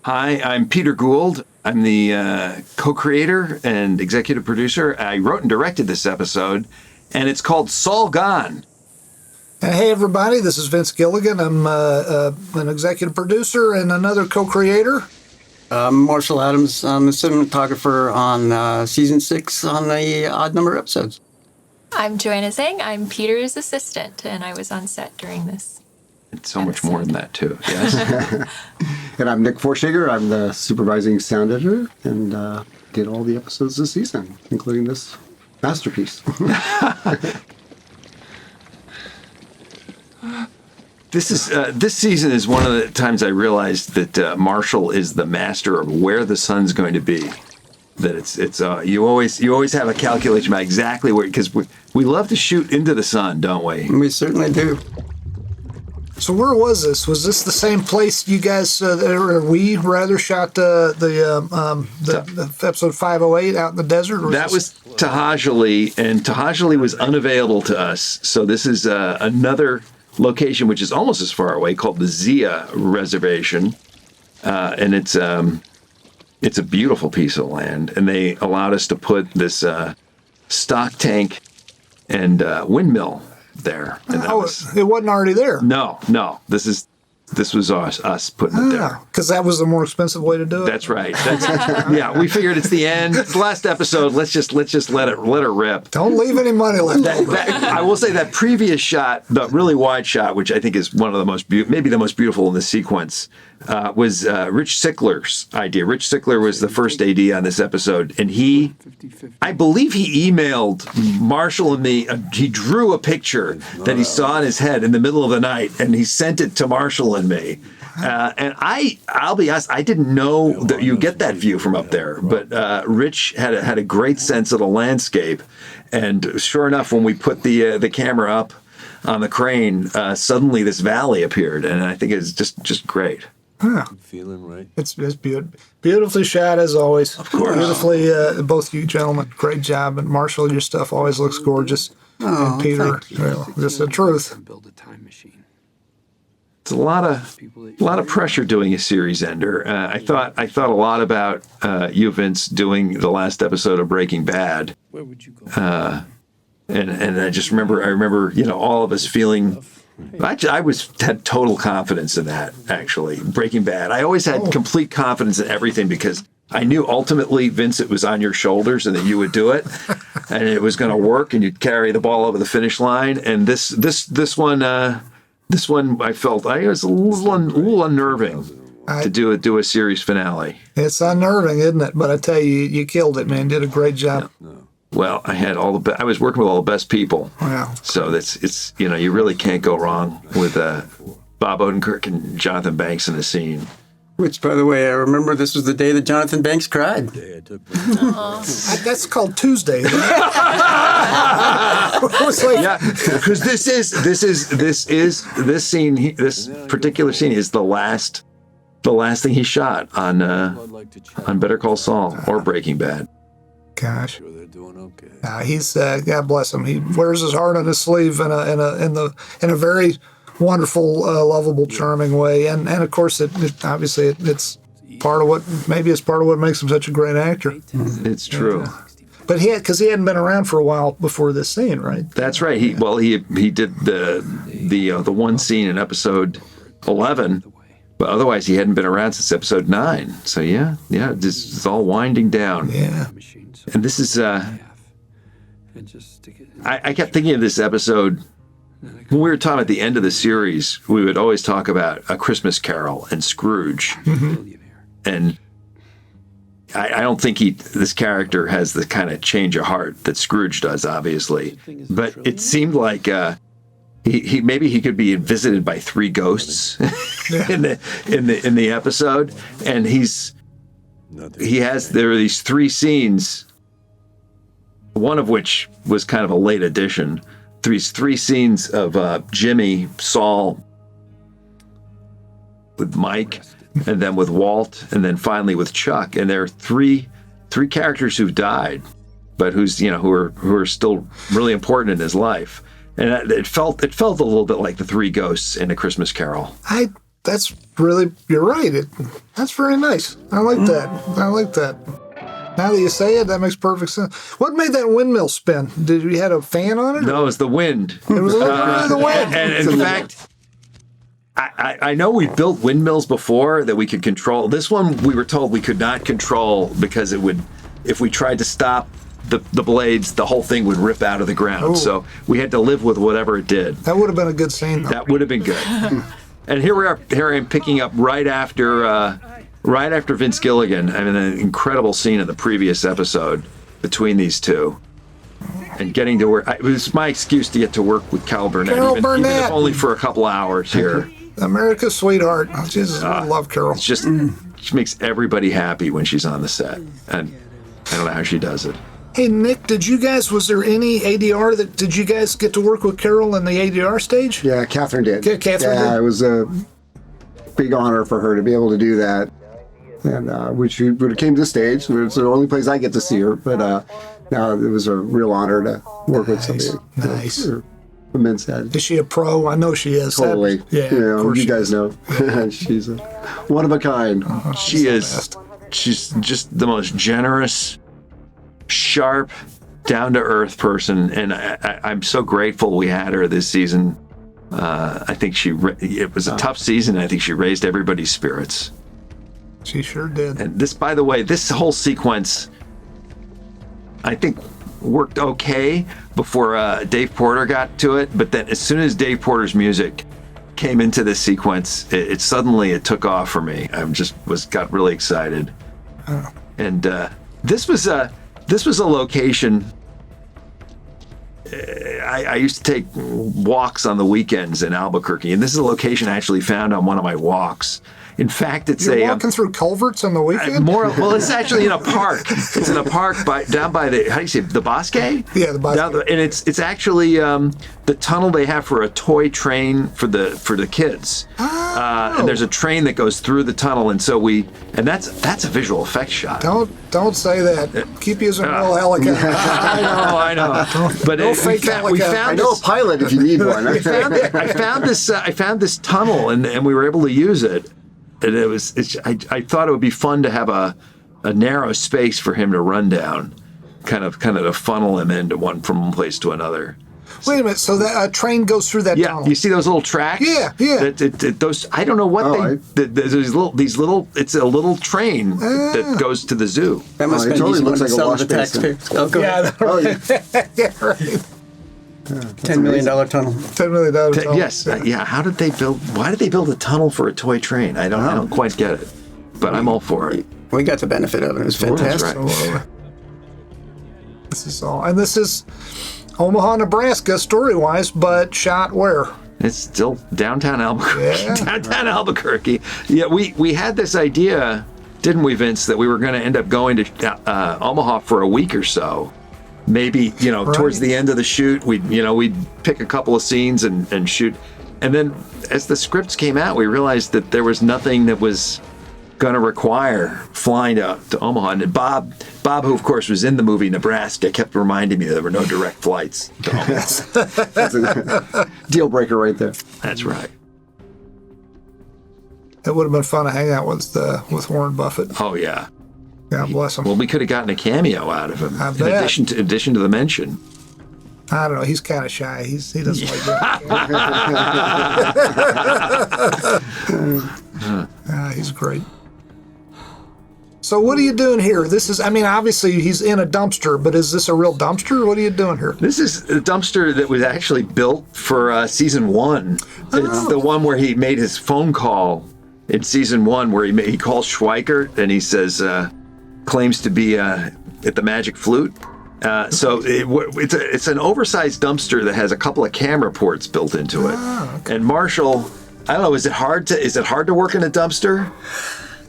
Hi, I'm Peter Gould. I'm the co-creator and executive producer. I wrote and directed this episode, and it's called Saul Gone. Hey, everybody, this is Vince Gilligan. I'm an executive producer and another co-creator. I'm Marshall Adams. I'm the cinematographer on Season 6 on the odd number episodes. I'm Joanna Zhang. I'm Peter's assistant, and I was on set during this. It's so much more than that, too. Yes. And I'm Nick Forshager. I'm the supervising sound editor and did all the episodes this season, including this masterpiece. This season is one of the times I realized that Marshall is the master of where the sun's going to be. That it's you always have a calculation about exactly where, because we love to shoot into the sun, don't we? We certainly do. So where was this? Was this the same place you guys, or we rather, shot the episode 508 out in the desert? Or that was Todd, and Todd was unavailable to us. So this is another location which is almost as far away, called the Zia Reservation, and it's a beautiful piece of land. And they allowed us to put this stock tank and windmill there. And it wasn't already there. No. This was us putting it there. Because that was the more expensive way to do it. That's right. Yeah, we figured it's the end. It's the last episode. Let's just let it rip. Don't leave any money left. I will say that previous shot, the really wide shot, which I think is one of the most maybe the most beautiful in the sequence, was Rich Sickler's idea. Rich Sickler was the first AD on this episode, and I believe he emailed Marshall and me. He drew a picture that he saw in his head in the middle of the night, and he sent it to Marshall and me. And I'll be honest, I didn't know that you get that view from up there, but Rich had a great sense of the landscape, and sure enough, when we put the camera up on the crane, suddenly this valley appeared, and I think it's just great. Huh. Feeling right. It's beautifully shot as always. Of course. Beautifully, both you gentlemen, great job. And Marshall, your stuff always looks gorgeous. And Peter, just the truth. Build a time machine. It's a lot of pressure doing a series ender. I thought a lot about you, Vince, doing the last episode of Breaking Bad. Where would you go? And I just remember, all of us feeling. I had total confidence in that, actually. Breaking Bad. I always had complete confidence in everything because I knew ultimately, Vince, it was on your shoulders and that you would do it, and it was going to work, and you'd carry the ball over the finish line. And this one, I felt it was a little unnerving to do a series finale. It's unnerving, isn't it? But I tell you, you killed it, man. Did a great job. No. Well, I had I was working with all the best people. Wow. So it's you really can't go wrong with Bob Odenkirk and Jonathan Banks in the scene. Which, by the way, I remember this was the day that Jonathan Banks cried. That's called Tuesday. Yeah, because this scene, this particular scene is the last thing he shot on Better Call Saul or Breaking Bad. Gosh. Sure they're doing okay. He's God bless him. He wears his heart on his sleeve in a very wonderful, lovable, charming way, and of course it's part of what makes him such a great actor. It's true. But because he hadn't been around for a while before this scene, right? That's right. He did the one scene in episode 11, but otherwise he hadn't been around since episode 9. So yeah, it's all winding down. Yeah. And this is I kept thinking of this episode when we were talking at the end of the series. We would always talk about A Christmas Carol and Scrooge, and I don't think this character has the kind of change of heart that Scrooge does, obviously. But it seemed like he maybe he could be visited by 3 ghosts in the episode, and there are these 3 scenes, one of which was kind of a late addition. These 3 scenes of Jimmy, Saul, with Mike, and then with Walt, and then finally with Chuck. And there are three characters who've died, but who are still really important in his life. And it felt a little bit like the 3 ghosts in A Christmas Carol. I that's really, you're right. That's very nice. I like that. I like that. Now that you say it, that makes perfect sense. What made that windmill spin? Did you had a fan on it? No, it was the wind. It was a little bit of the wind. And in fact, I know we built windmills before that we could control. This one we were told we could not control because it would, if we tried to stop the blades, the whole thing would rip out of the ground. Ooh. So we had to live with whatever it did. That would have been a good scene, though. That would have been good. And here we are. Here I am picking up right after Vince Gilligan. I mean, an incredible scene in the previous episode between these two, and getting to work. It was my excuse to get to work with Carol Burnett, Carol even Burnett. if only for a couple hours here. America's sweetheart. Oh, Jesus, I love Carol. It's just she makes everybody happy when she's on the set, and I don't know how she does it. Hey, Nick, was there any ADR did you guys get to work with Carol in the ADR stage? Yeah, Catherine did. Catherine did? It was a big honor for her to be able to do that. And when she came to the stage, it's the only place I get to see her, but now it was a real honor to work with somebody. Nice. Immense head. Is she a pro? I know she is. Totally. Yeah, You of course you she guys is. know. She's a one of a kind. She the is. best. She's just the most generous, sharp, down-to-earth person, and I'm so grateful we had her this season. I think it was a tough season. I think she raised everybody's spirits. She sure did. And this, by the way, this whole sequence, I think, worked okay before Dave Porter got to it. But then, as soon as Dave Porter's music came into this sequence, it suddenly took off for me. I got really excited. Oh. And this was a location. I used to take walks on the weekends in Albuquerque, and this is a location I actually found on one of my walks. In fact, it's You're walking through culverts on the weekend? It's actually in a park. It's in a park down by the, how do you say, the Bosque? Yeah, the Bosque. And it's actually the tunnel they have for a toy train for the kids. Oh. And there's a train that goes through the tunnel, and so that's a visual effects shot. Don't say that. Keep using real helicopter. I know. But No fake we helicopter. found I know a pilot if you need one. I found this tunnel, and we were able to use it. And I thought it would be fun to have a narrow space for him to run down, kind of to funnel him from one place to another. Wait a minute. So that train goes through that tunnel? You see those little tracks? Yeah. Those, I don't know what these little. It's a little train that goes to the zoo. That must it have been totally easy looks one to like a sell wash the basin. taxpayers. Oh, go ahead. Yeah, right. $10 million tunnel. $10 million tunnel. Yes. How did they build? Why did they build a tunnel for a toy train? I don't quite get it, but I'm all for it. We got the benefit of it. It was fantastic. That's right. This is all, and this is Omaha, Nebraska, story-wise, but shot where? It's still downtown Albuquerque. Yeah. Downtown Albuquerque. Yeah, we had this idea, didn't we, Vince, that we were going to end up going to Omaha for a week or so. Maybe, towards the end of the shoot, we'd pick a couple of scenes and shoot. And then as the scripts came out, we realized that there was nothing that was going to require flying to Omaha. And Bob, who of course was in the movie Nebraska, kept reminding me that there were no direct flights to Omaha. That's a deal breaker right there. That's right. It would have been fun to hang out with Warren Buffett. Oh, yeah. God bless him. Well, we could have gotten a cameo out of him. I In bet. addition to the mention. I don't know. He's kind of shy. He doesn't like that. He's great. So what are you doing here? Obviously he's in a dumpster, but is this a real dumpster? What are you doing here? This is a dumpster that was actually built for season 1. It's the one where he made his phone call in season 1, where he calls Schweikert and he says, claims to be at the Magic Flute. So it's an oversized dumpster that has a couple of camera ports built into it. And Marshall, I don't know, is it hard to work in a dumpster?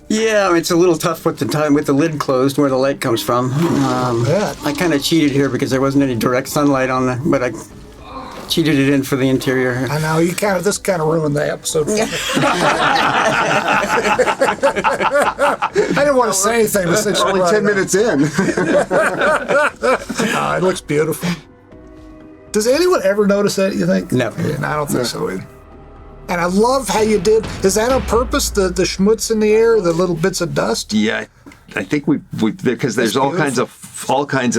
Yeah, it's a little tough with the lid closed where the light comes from. I kind of cheated here because there wasn't any direct sunlight on but I cheated it in for the interior. I know this kind of ruined the episode. For me. I didn't want to say anything, but since Only 10 minutes in. It looks beautiful. Does anyone ever notice that? You think? No. Yeah, I don't think so either. And I love how you did. Is that on purpose? The schmutz in the air, the little bits of dust. Yeah, I think we because there's all kinds of.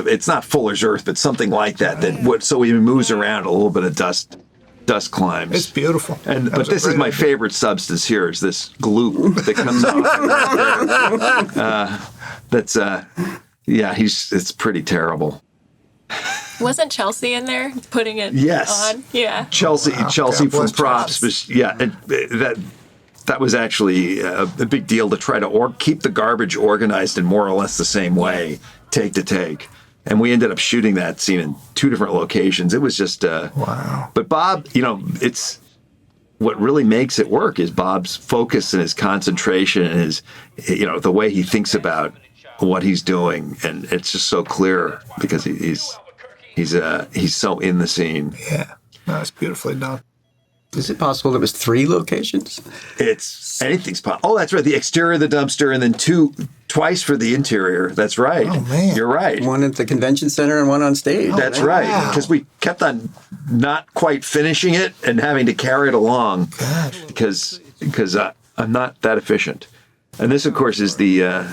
It's not Fuller's Earth, but something like that. So it moves around, a little bit of dust climbs. It's beautiful. But this is my favorite substance here. Is this gloop that comes out? It's pretty terrible. Wasn't Chelsea in there putting it Yes. on? Yeah. Chelsea from bless props, that was actually a big deal to try to keep the garbage organized in more or less the same way, take to take. And we ended up shooting that scene in 2 different locations. It was just wow. But Bob, it's what really makes it work is Bob's focus and his concentration and his, the way he thinks about what he's doing, and it's just so clear because he's so in the scene. Yeah, no, it's beautifully done. Is it possible there was 3 locations? It's anything's possible. Oh, that's right. The exterior of the dumpster, and then twice for the interior. That's right. Oh, man. You're right. One at the convention center and one on stage. That's right. Because we kept on not quite finishing it and having to carry it along. Gosh. Because I'm not that efficient. And this, of course, is the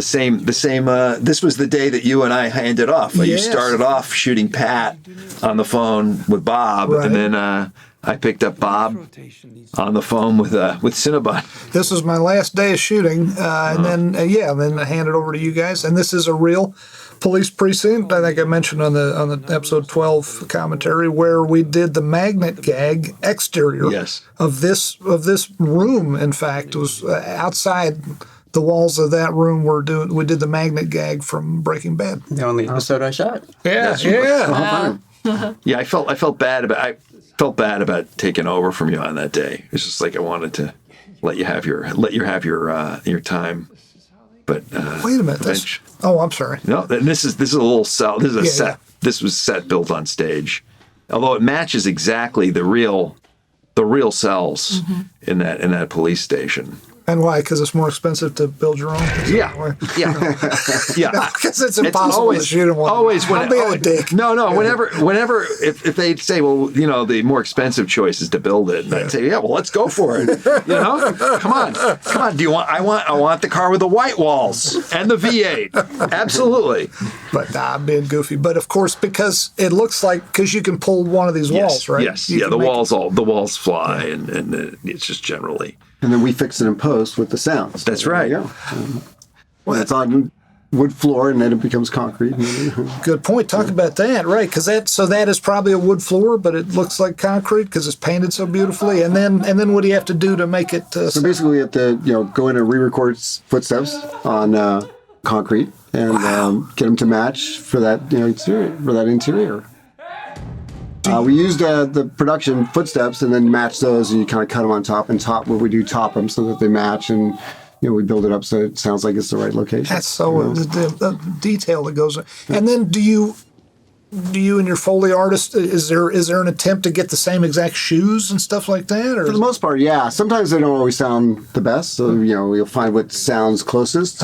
same. This was the day that you and I handed off. You Yes. started off shooting Pat on the phone with Bob, Right. and then I picked up Bob on the phone with Cinnabon. This was my last day of shooting, and then I handed over to you guys. And this is a real police precinct. I think I mentioned on the episode 12 commentary where we did the magnet gag exterior Yes. of this room. In fact, it was outside the walls of that room. We did the magnet gag from Breaking Bad. The only episode I shot. Yeah. Yeah, I felt bad about taking over from you on that day. It's just like I wanted to let you have your time. But Wait a minute. I'm sorry. No, this is a little cell. This is a set. Yeah. This was set built on stage, although it matches exactly the real cells in that police station. And why? Because it's more expensive to build your own? Yeah. Because it's impossible to shoot in one. I'm being a dick. No. Whenever, if they say, well, the more expensive choice is to build it, and I'd say, yeah, well, let's go for it. Come on. Do you want? I want the car with the white walls and the V8. Absolutely. But I'm being goofy. But of course, because it looks because you can pull one of these walls, right? Yes. You Yeah. can The walls fly, and it's just generally. And then we fix it in post with the sounds. That's right. Yeah. Well, it's on wood floor, and then it becomes concrete. Good point. Talk about that, right? Because that is probably a wood floor, but it looks like concrete because it's painted so beautifully. And then what do you have to do to make it? So basically, we have to go in and re-record footsteps on concrete and get them to match for that interior. We used the production footsteps and then match those, and you kind of cut them on top. And we do top them so that they match, and we build it up so it sounds like it's the right location. That's so the detail that goes. And then do you and your Foley artist, is there an attempt to get the same exact shoes and stuff like that? Or For the most part, yeah. Sometimes they don't always sound the best, so you'll find what sounds closest.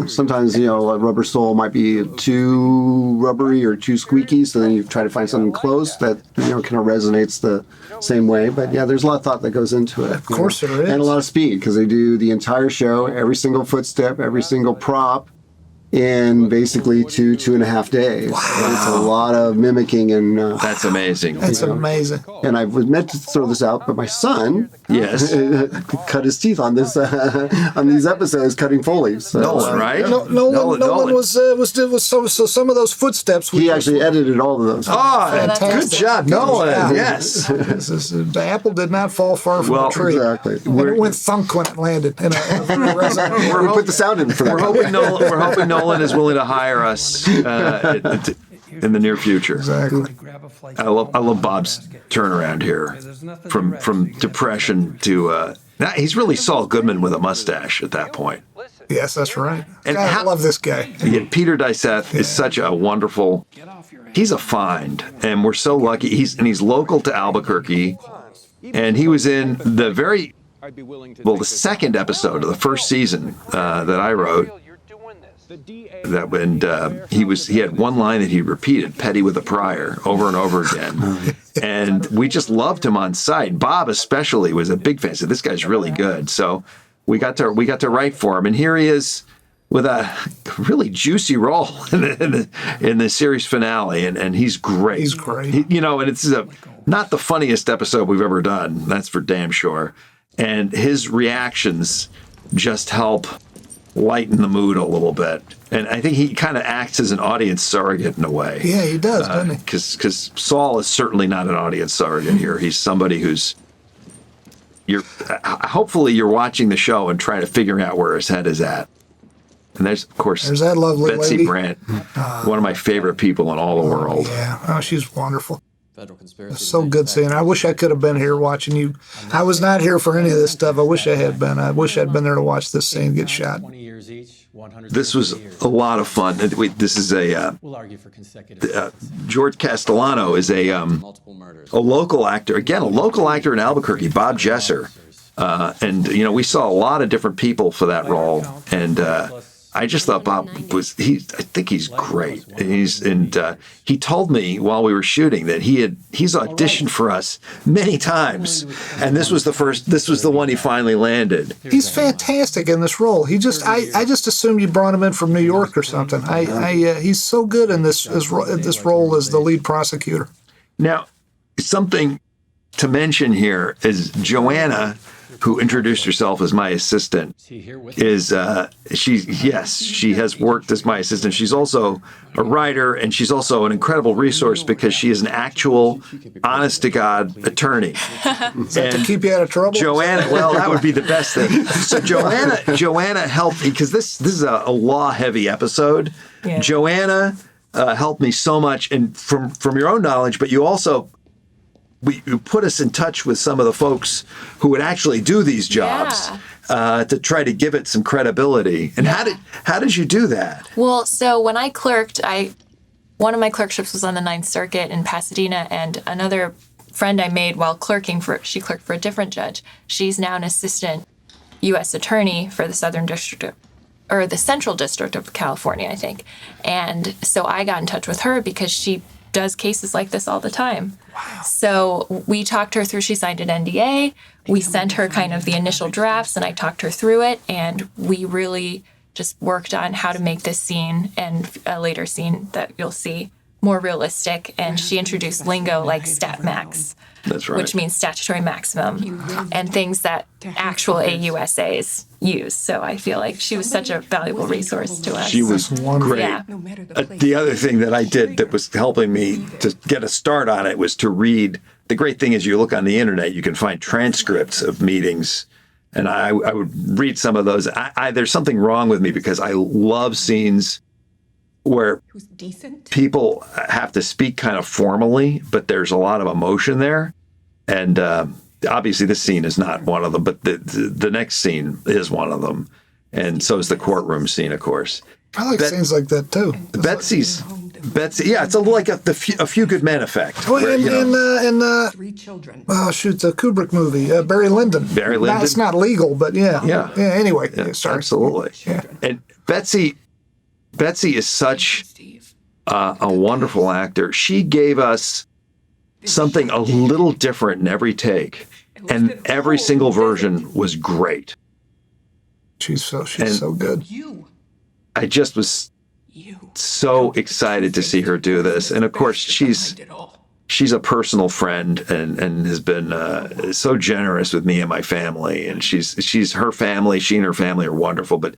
Sometimes a rubber sole might be too rubbery or too squeaky, so then you try to find something close that kind of resonates the same way. But yeah, there's a lot of thought that goes into it. Of course there is. And a lot of speed, because they do the entire show, every single footstep, every single prop, in basically 2.5 days. Wow. It's a lot of mimicking and That's amazing. That's amazing. And I was meant to throw this out, but my son cut his teeth on this on these episodes cutting Foley's. So, Nolan, right? Nolan was so some of those footsteps. He actually edited all of those. Oh, good job, Nolan. job. Yes. The apple did not fall far from the tree. Exactly. And it went thunk when it landed. In a We put the sound in for that. We're hoping Nolan is willing to hire us in the near future. Exactly. I love Bob's turnaround here from depression to he's really Saul Goodman with a mustache at that point. Yes, that's right. And God, I love this guy. Yeah, Peter Diseth is such a wonderful. He's a find, and we're so lucky. He's local to Albuquerque, and he was in the second episode of the first season that I wrote. He had one line that he repeated, "Petty with a prior," over and over again. And we just loved him on sight. Bob especially was a big fan. So this guy's really good. So we got to write for him, and here he is with a really juicy role in the series finale, and he's great. He's great. And it's not the funniest episode we've ever done. That's for damn sure. And his reactions just help lighten the mood a little bit. And I think he kind of acts as an audience surrogate in a way. Yeah, he does, doesn't he? Because Saul is certainly not an audience surrogate here. He's somebody who's hopefully you're watching the show and trying to figure out where his head is at. And there's that lovely Betsy lady. Brandt, one of my favorite people in all the world. Yeah, she's wonderful. It's so good seeing her. I wish I could have been here watching you. I was not here for any of this stuff. I wish I had been. I wish I'd been there to watch this scene get shot. This was a lot of fun. This is George Castellano is a local actor. Again, a local actor in Albuquerque, Bob Jesser. And we saw a lot of different people for that role. And I just thought Bob I think he's great. And he told me while we were shooting that he's auditioned for us many times, and this was the one he finally landed. He's fantastic in this role. I just assumed you brought him in from New York or something. He's so good in this role as the lead prosecutor. Now, something to mention here is Joanna, who introduced herself as my assistant, she has worked as my assistant. She's also a writer, and she's also an incredible resource because she is an actual, honest-to-God attorney. And to keep you out of trouble? Joanna, well, that would be the best thing. So Joanna helped me, because this is a law-heavy episode. Yeah. Joanna helped me so much, and from your own knowledge, but you also... You put us in touch with some of the folks who would actually do these jobs to try to give it some credibility. And how did you do that? Well, so when I clerked, one of my clerkships was on the Ninth Circuit in Pasadena, and another friend I made while clerking she clerked for a different judge. She's now an assistant U.S. attorney for the Central District of California, I think. And so I got in touch with her because she does cases like this all the time. Wow. So we talked her through, she signed an NDA. We sent her kind of the initial drafts, and I talked her through it. And we really just worked on how to make this scene and a later scene that you'll see more realistic. And she introduced lingo like stat max. That's right. Which means statutory maximum, and things that actual AUSAs use. So I feel like she was such a valuable resource to us. She was great. Yeah. The other thing that I did that was helping me to get a start on it was to read. The great thing is you look on the internet, you can find transcripts of meetings, and I would read some of those. There's something wrong with me because I love scenes where people have to speak kind of formally, but there's a lot of emotion there. And obviously this scene is not one of them, but the next scene is one of them. And so is the courtroom scene, of course. I like scenes like that, too. Betsy, yeah, it's like a Few Good Men effect. Oh, in 3 Children. Oh, shoot, the Kubrick movie, Barry Lyndon. Barry Lyndon. It's not legal, but yeah. Anyway, sorry. Absolutely. Yeah. And Betsy is such a wonderful actor. She gave us something a little different in every take, and every single version was great. She's so good. I just was so excited to see her do this, and of course she's a personal friend and has been so generous with me and my family, and she's her family. She and her family are wonderful, but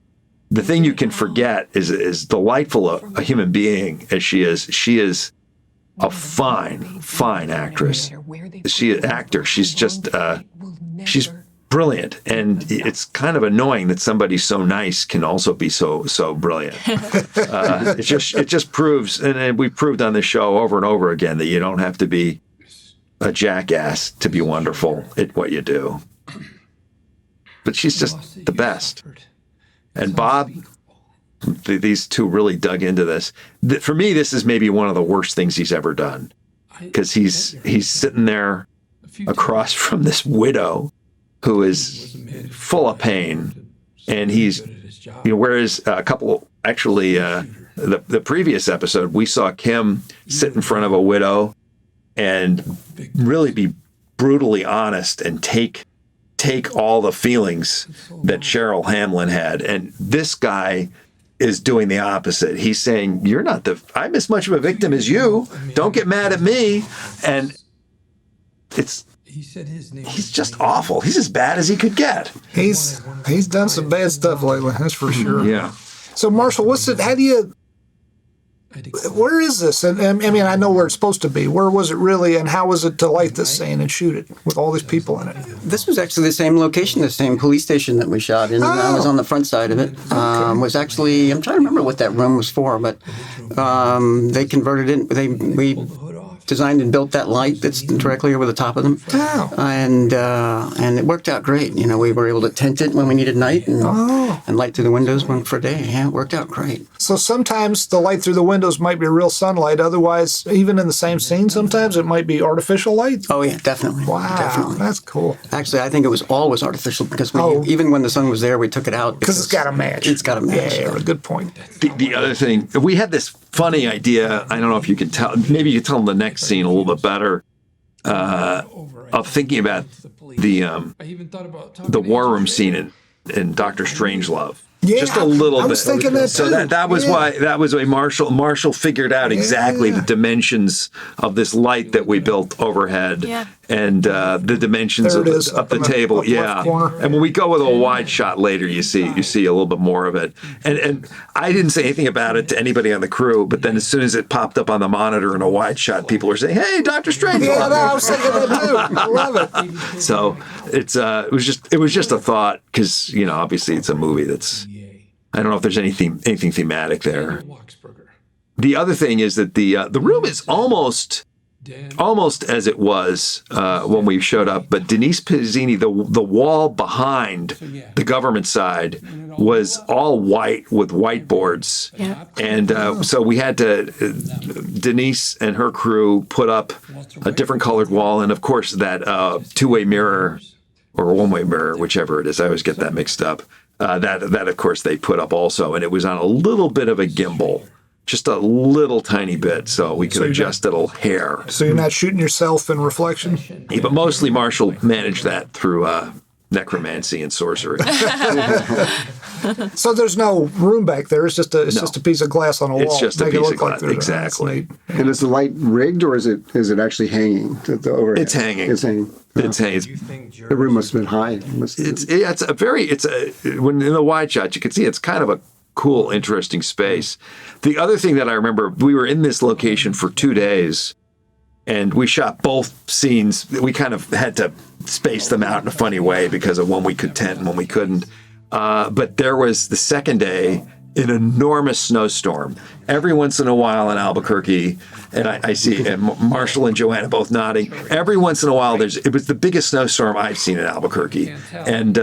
the thing you can forget is delightful a human being as she is. She is a fine actress. She's just she's brilliant, and it's kind of annoying that somebody so nice can also be so brilliant. It just proves, and we've proved on this show over and over again, that you don't have to be a jackass to be wonderful at what you do. But she's just the best. And Bob, these two really dug into this. For me, this is maybe one of the worst things he's ever done, because he's sitting there across from this widow who is full of pain, and he's, whereas a couple actually, the previous episode, we saw Kim sit in front of a widow and really be brutally honest and take all the feelings that Cheryl Hamlin had. And this guy is doing the opposite. He's saying, I'm as much of a victim as you. Don't get mad at me. And he's just awful. He's as bad as he could get. He's done some bad stuff lately, that's for sure. Yeah. So, Marshall, where is this? And I mean, I know where it's supposed to be. Where was it really, and how was it to light this scene and shoot it with all these people in it? This was actually the same location, the same police station that we shot in. I was on the front side of it. Was actually, I'm trying to remember what that room was for, but they converted it. We designed and built that light that's directly over the top of them. Oh. And it worked out great. You know, we were able to tent it when we needed night and light through the windows for day. Yeah, it worked out great. So sometimes the light through the windows might be real sunlight. Otherwise, even in the same scene, sometimes it might be artificial light. Oh, yeah, definitely. Wow, definitely. That's cool. Actually, I think it was always artificial because even when the sun was there, we took it out. Because it's got to match. It's got to match. Yeah, good point. The other thing, we had this funny idea, I don't know if you can tell, maybe you can tell in the next scene a little bit better, of thinking about the war room scene in Dr. Strangelove. Yeah, just a little bit. I was thinking that too. So that was why Marshall figured out exactly the dimensions of this light that we built overhead, and the dimensions of the table. Yeah, and when we go with a wide shot later, you see a little bit more of it. And I didn't say anything about it to anybody on the crew, but then as soon as it popped up on the monitor in a wide shot, people were saying, "Hey, Dr. Strange!" Yeah, no, I was thinking that too. I love it. So it was just a thought because obviously it's a movie that's. I don't know if there's anything thematic there. The other thing is that the room is almost as it was when we showed up, but Denise Pizzini, the wall behind the government side was all white with whiteboards. Yeah. And so we had to, Denise and her crew put up a different colored wall, and of course that two-way mirror or one-way mirror, whichever it is. I always get that mixed up. That of course they put up also, and it was on a little bit of a gimbal, just a little tiny bit, so we could adjust a little hair. So you're not shooting yourself in reflection? Yeah, but mostly Marshall managed that through necromancy and sorcery. So there's no room back there. It's just a piece of glass on a wall. It's just a piece of glass, exactly. And is the light rigged or is it actually hanging? It's hanging. It's hanging. It's hanging. The room must have been high. When in the wide shot you can see it's kind of a cool, interesting space. The other thing that I remember, we were in this location for 2 days, and we shot both scenes. We kind of had to space them out in a funny way because of when we could tent and when we couldn't. But there was the second day an enormous snowstorm. Every once in a while in Albuquerque, and I see and Marshall and Joanna both nodding. Every once in a while, it was the biggest snowstorm I've seen in Albuquerque, and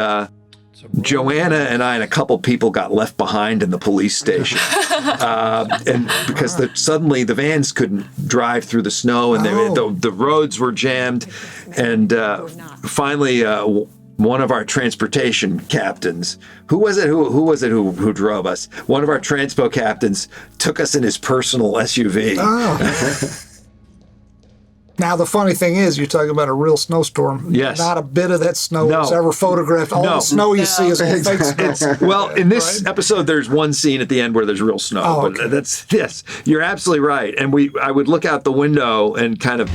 Joanna and I and a couple people got left behind in the police station, and because suddenly the vans couldn't drive through the snow, and the roads were jammed, and finally. One of our transportation captains, who was it who drove us? One of our transpo captains took us in his personal SUV. Oh. Now, the funny thing is, you're talking about a real snowstorm. Yes. Not a bit of that snow was ever photographed. All the snow you see is all fake snow. Well, in this episode, there's one scene at the end where there's real snow. Oh, okay. But yes, you're absolutely right. And I would look out the window and kind of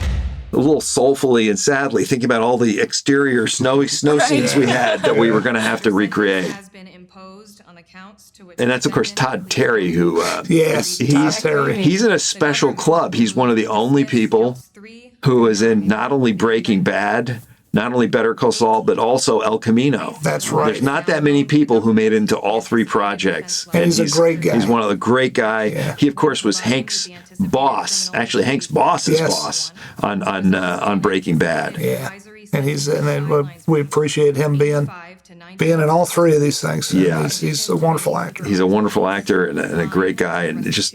a little soulfully and sadly thinking about all the exterior snow scenes we had that we were going to have to recreate. And that's, of course, Todd Terry, who Todd Terry. He's in a special club. He's one of the only people who is in not only Breaking Bad, not only Better Call Saul, but also El Camino. That's right. There's not that many people who made it into all three projects. And he's a great guy. He's one of the great guy. Yeah. He, of course, was Hank's boss. Actually, Hank's boss's boss on Breaking Bad. Yeah, and we appreciate him being in all three of these things. Yeah, he's a wonderful actor. He's a wonderful actor and a great guy, and it's just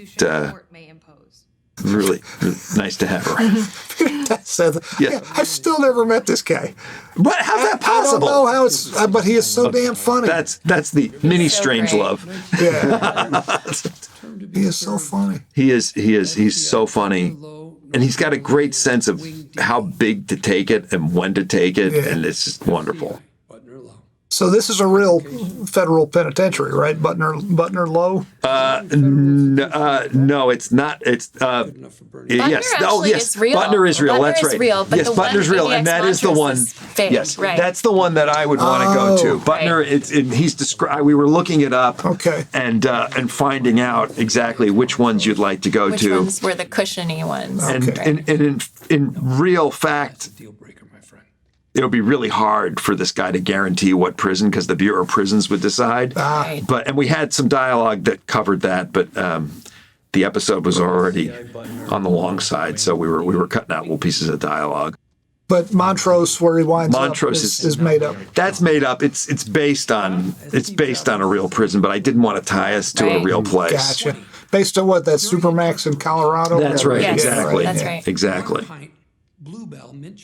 really, really nice to have her. Said, Yeah. I've still never met this guy. But how's that possible? I don't know how it's, but he is so damn funny. That's the mini So strange great. love. Yeah. He is so funny. He's so funny. And he's got a great sense of how big to take it and when to take it, Yeah. and it's just wonderful. So this is a real federal penitentiary, right? Butner Low? No, it's not. It's yes. Oh, actually yes. is real. Butner is real. Butner that's is right. real, but yes, the one Butner's real, in and the that is the one. Ex-Montrose is fake, Yes, right. that's the one that I would want to go to. Oh. Butner. He's described. We were looking it up. Okay. And finding out exactly which ones you'd like to go Which to. ones were the cushiony ones? And, Okay. and in real fact, it would be really hard for this guy to guarantee what prison, because the Bureau of Prisons would decide. Right. And we had some dialogue that covered that, but the episode was already on the long side, so we were cutting out little pieces of dialogue. But Montrose, where he winds Montrose up, is made up. That's made up. It's based on a real prison, but I didn't want to tie us to a Right. real place. Gotcha. Based on what? That Supermax in Colorado? That's right. Yes, exactly. that's right. Exactly.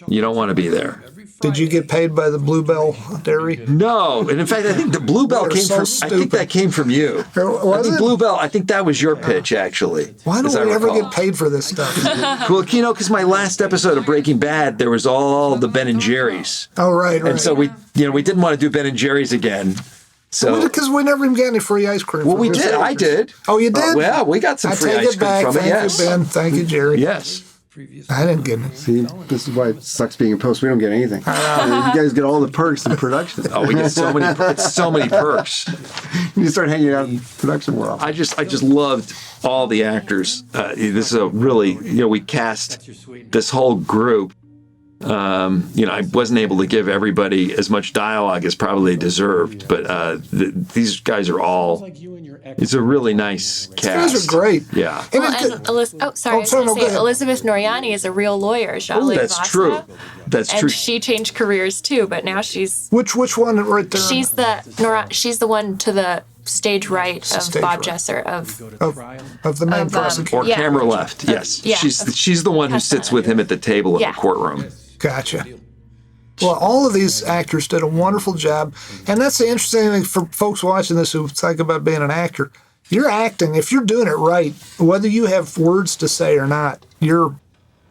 You don't want to be there. Did you get paid by the Bluebell Dairy? No, and in fact, I think the Bluebell They're came so from. I think stupid. that came from you. Was I think it? Bluebell. I think that was your pitch, actually. Why as don't I we ever recall. get paid for this stuff? Well, because my last episode of Breaking Bad, there was all the Ben and Jerry's, Oh, right. and so we didn't want to do Ben and Jerry's again. So Because we never even got any free ice cream. well, from we his did. I actors. did. Oh, you did? Well, we got some I free take ice it cream back. from Thank it. Yes. you, Ben. Thank you, Jerry. Yes. I didn't get it. See, this is why it sucks being in post. We don't get anything. You guys get all the perks in production. Oh, we get so many perks. You start hanging out in production world. I just loved all the actors. This is a really, we cast this whole group. I wasn't able to give everybody as much dialogue as probably they deserved, but these guys are all. It's a really nice cast. These are great. Yeah. And Well, it- and I was sorry, going no, to go say ahead. Elizabeth Noriani is a real lawyer. Zhaleh That's Vossough. true. That's And true. she changed careers too, but now she's which one right there? she's the one to the stage right of Stage Bob right. Jesser of of the main of, prosecutor. Or Yeah. camera left. Yes. yeah. She's the one who sits with him at the table in Yeah. the courtroom. Gotcha. Well, all of these actors did a wonderful job. And that's the interesting thing for folks watching this who think about being an actor. You're acting, if you're doing it right, whether you have words to say or not,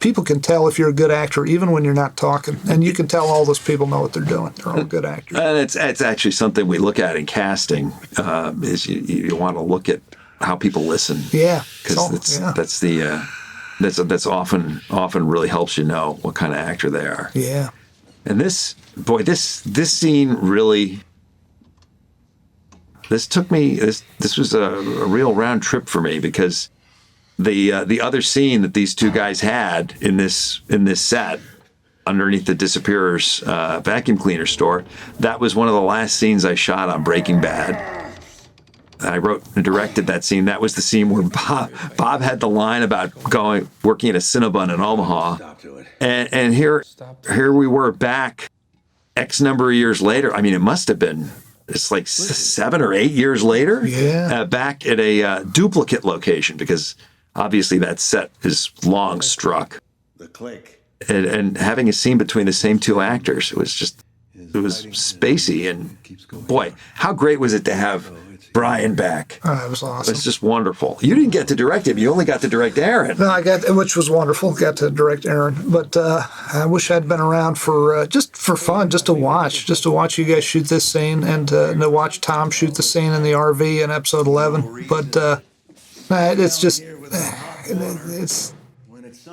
people can tell if you're a good actor even when you're not talking. And you can tell all those people know what they're doing. They're all good actors. And it's actually something we look at in casting. Is you want to look at how people listen. Yeah. Because yeah. that's often really helps you know what kind of actor they are. Yeah. And this scene really. This took me. This was a real round trip for me, because the other scene that these two guys had in this set underneath the disappearers vacuum cleaner store, that was one of the last scenes I shot on Breaking Bad. I wrote and directed that scene. That was the scene where Bob had the line about working at a Cinnabon in Omaha, and here we were back X number of years later. I mean, it must have been. It's like 7 or 8 years later. Yeah. Back at a duplicate location, because obviously that set is long struck. The click. And having a scene between the same two actors, it was spacey, and boy, how great was it to have Bryan back? That was awesome. It's just wonderful. You didn't get to direct him; you only got to direct Aaron. No, which was wonderful. Got to direct Aaron, but I wish I'd been around for just for fun, just to watch you guys shoot this scene, and to watch Tom shoot the scene in the RV in episode 11. But it's just it's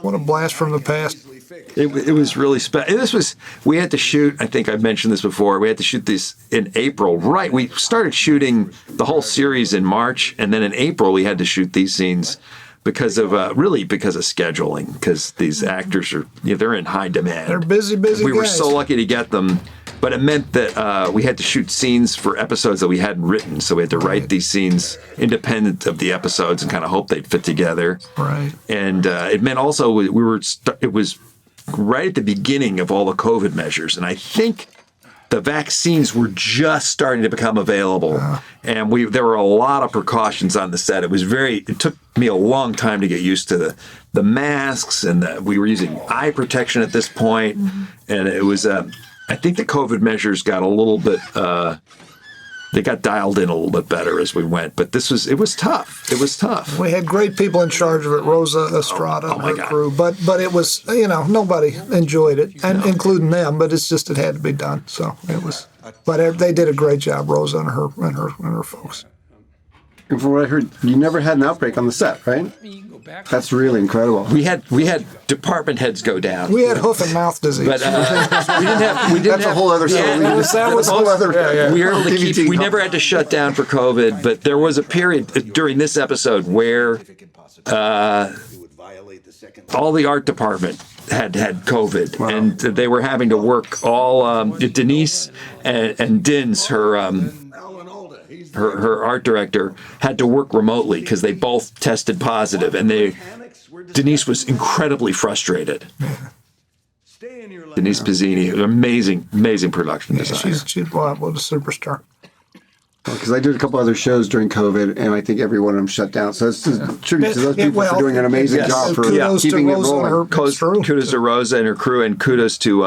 what a blast from the past. It was really special. We had to shoot. I think I've mentioned this before. We had to shoot this in April. Right, we started shooting the whole series in March, and then in April we had to shoot these scenes because of scheduling. Because these actors they're in high demand. They're busy We were guys. so lucky to get them, but it meant that we had to shoot scenes for episodes that we hadn't written. So we had to write these scenes independent of the episodes and kind of hope they'd fit together. Right. And it meant also it was right at the beginning of all the COVID measures, and I think the vaccines were just starting to become available, and there were a lot of precautions on the set. It took me a long time to get used to the masks, and we were using eye protection at this point, and it was I think the COVID measures got a little bit they got dialed in a little bit better as we went, but it was tough. It was tough. We had great people in charge of it, Rosa Estrada and her crew, but it was, nobody enjoyed it, and including them, but it had to be done. So it was, but they did a great job, Rosa and her folks. And from what I heard, you never had an outbreak on the set, right? That's really incredible. We had department heads go down. We had hoof and mouth disease. But we didn't That's a whole other story. That was a whole other. We were able to keep. We never had to shut down for COVID, but there was a period during this episode where all the art department had COVID, and they were having to work all. Denise and Dins, her art director, had to work remotely because they both tested positive, and Denise was incredibly frustrated. Denise Pizzini, amazing production designer. She's what a superstar. Because I did a couple other shows during COVID, and I think every one of them shut down. So it's a tribute to those people for doing an amazing job for keeping it rolling. Kudos to Rosa and her crew, and kudos to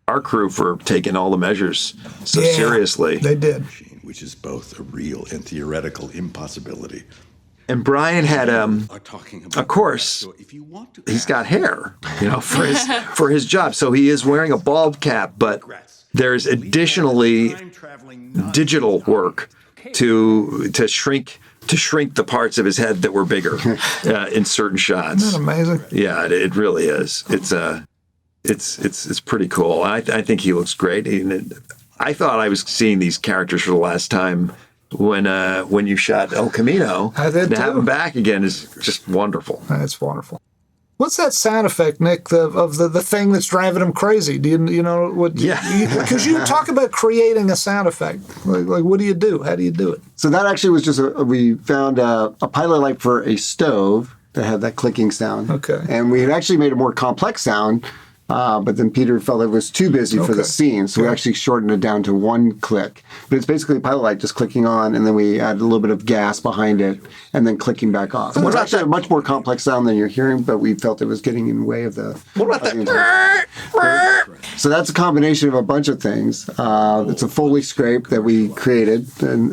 our crew for taking all the measures so seriously. They did. Which is both a real and theoretical impossibility. And Bryan had, of course, he's got hair, for his job. So he is wearing a bald cap, but there's additionally digital work to shrink the parts of his head that were bigger in certain shots. Isn't that amazing? Yeah, it really is. It's pretty cool. I think he looks great. I thought I was seeing these characters for the last time when you shot El Camino. I did too. To have them back again is just wonderful. It's wonderful. What's that sound effect, Nick, of the thing that's driving him crazy? Do you know what? Because you talk about creating a sound effect. Like what do you do? How do you do it? So that actually was just we found a pilot light for a stove that had that clicking sound. Okay. And we had actually made a more complex sound. But then Peter felt it was too busy for the scene, so we actually shortened it down to one click. But it's basically a pilot light just clicking on, and then we add a little bit of gas behind it, and then clicking back off. So it's actually a much more complex sound than you're hearing, but we felt it was getting in the way of the... What about that? So that's a combination of a bunch of things. It's a Foley scrape that we created, and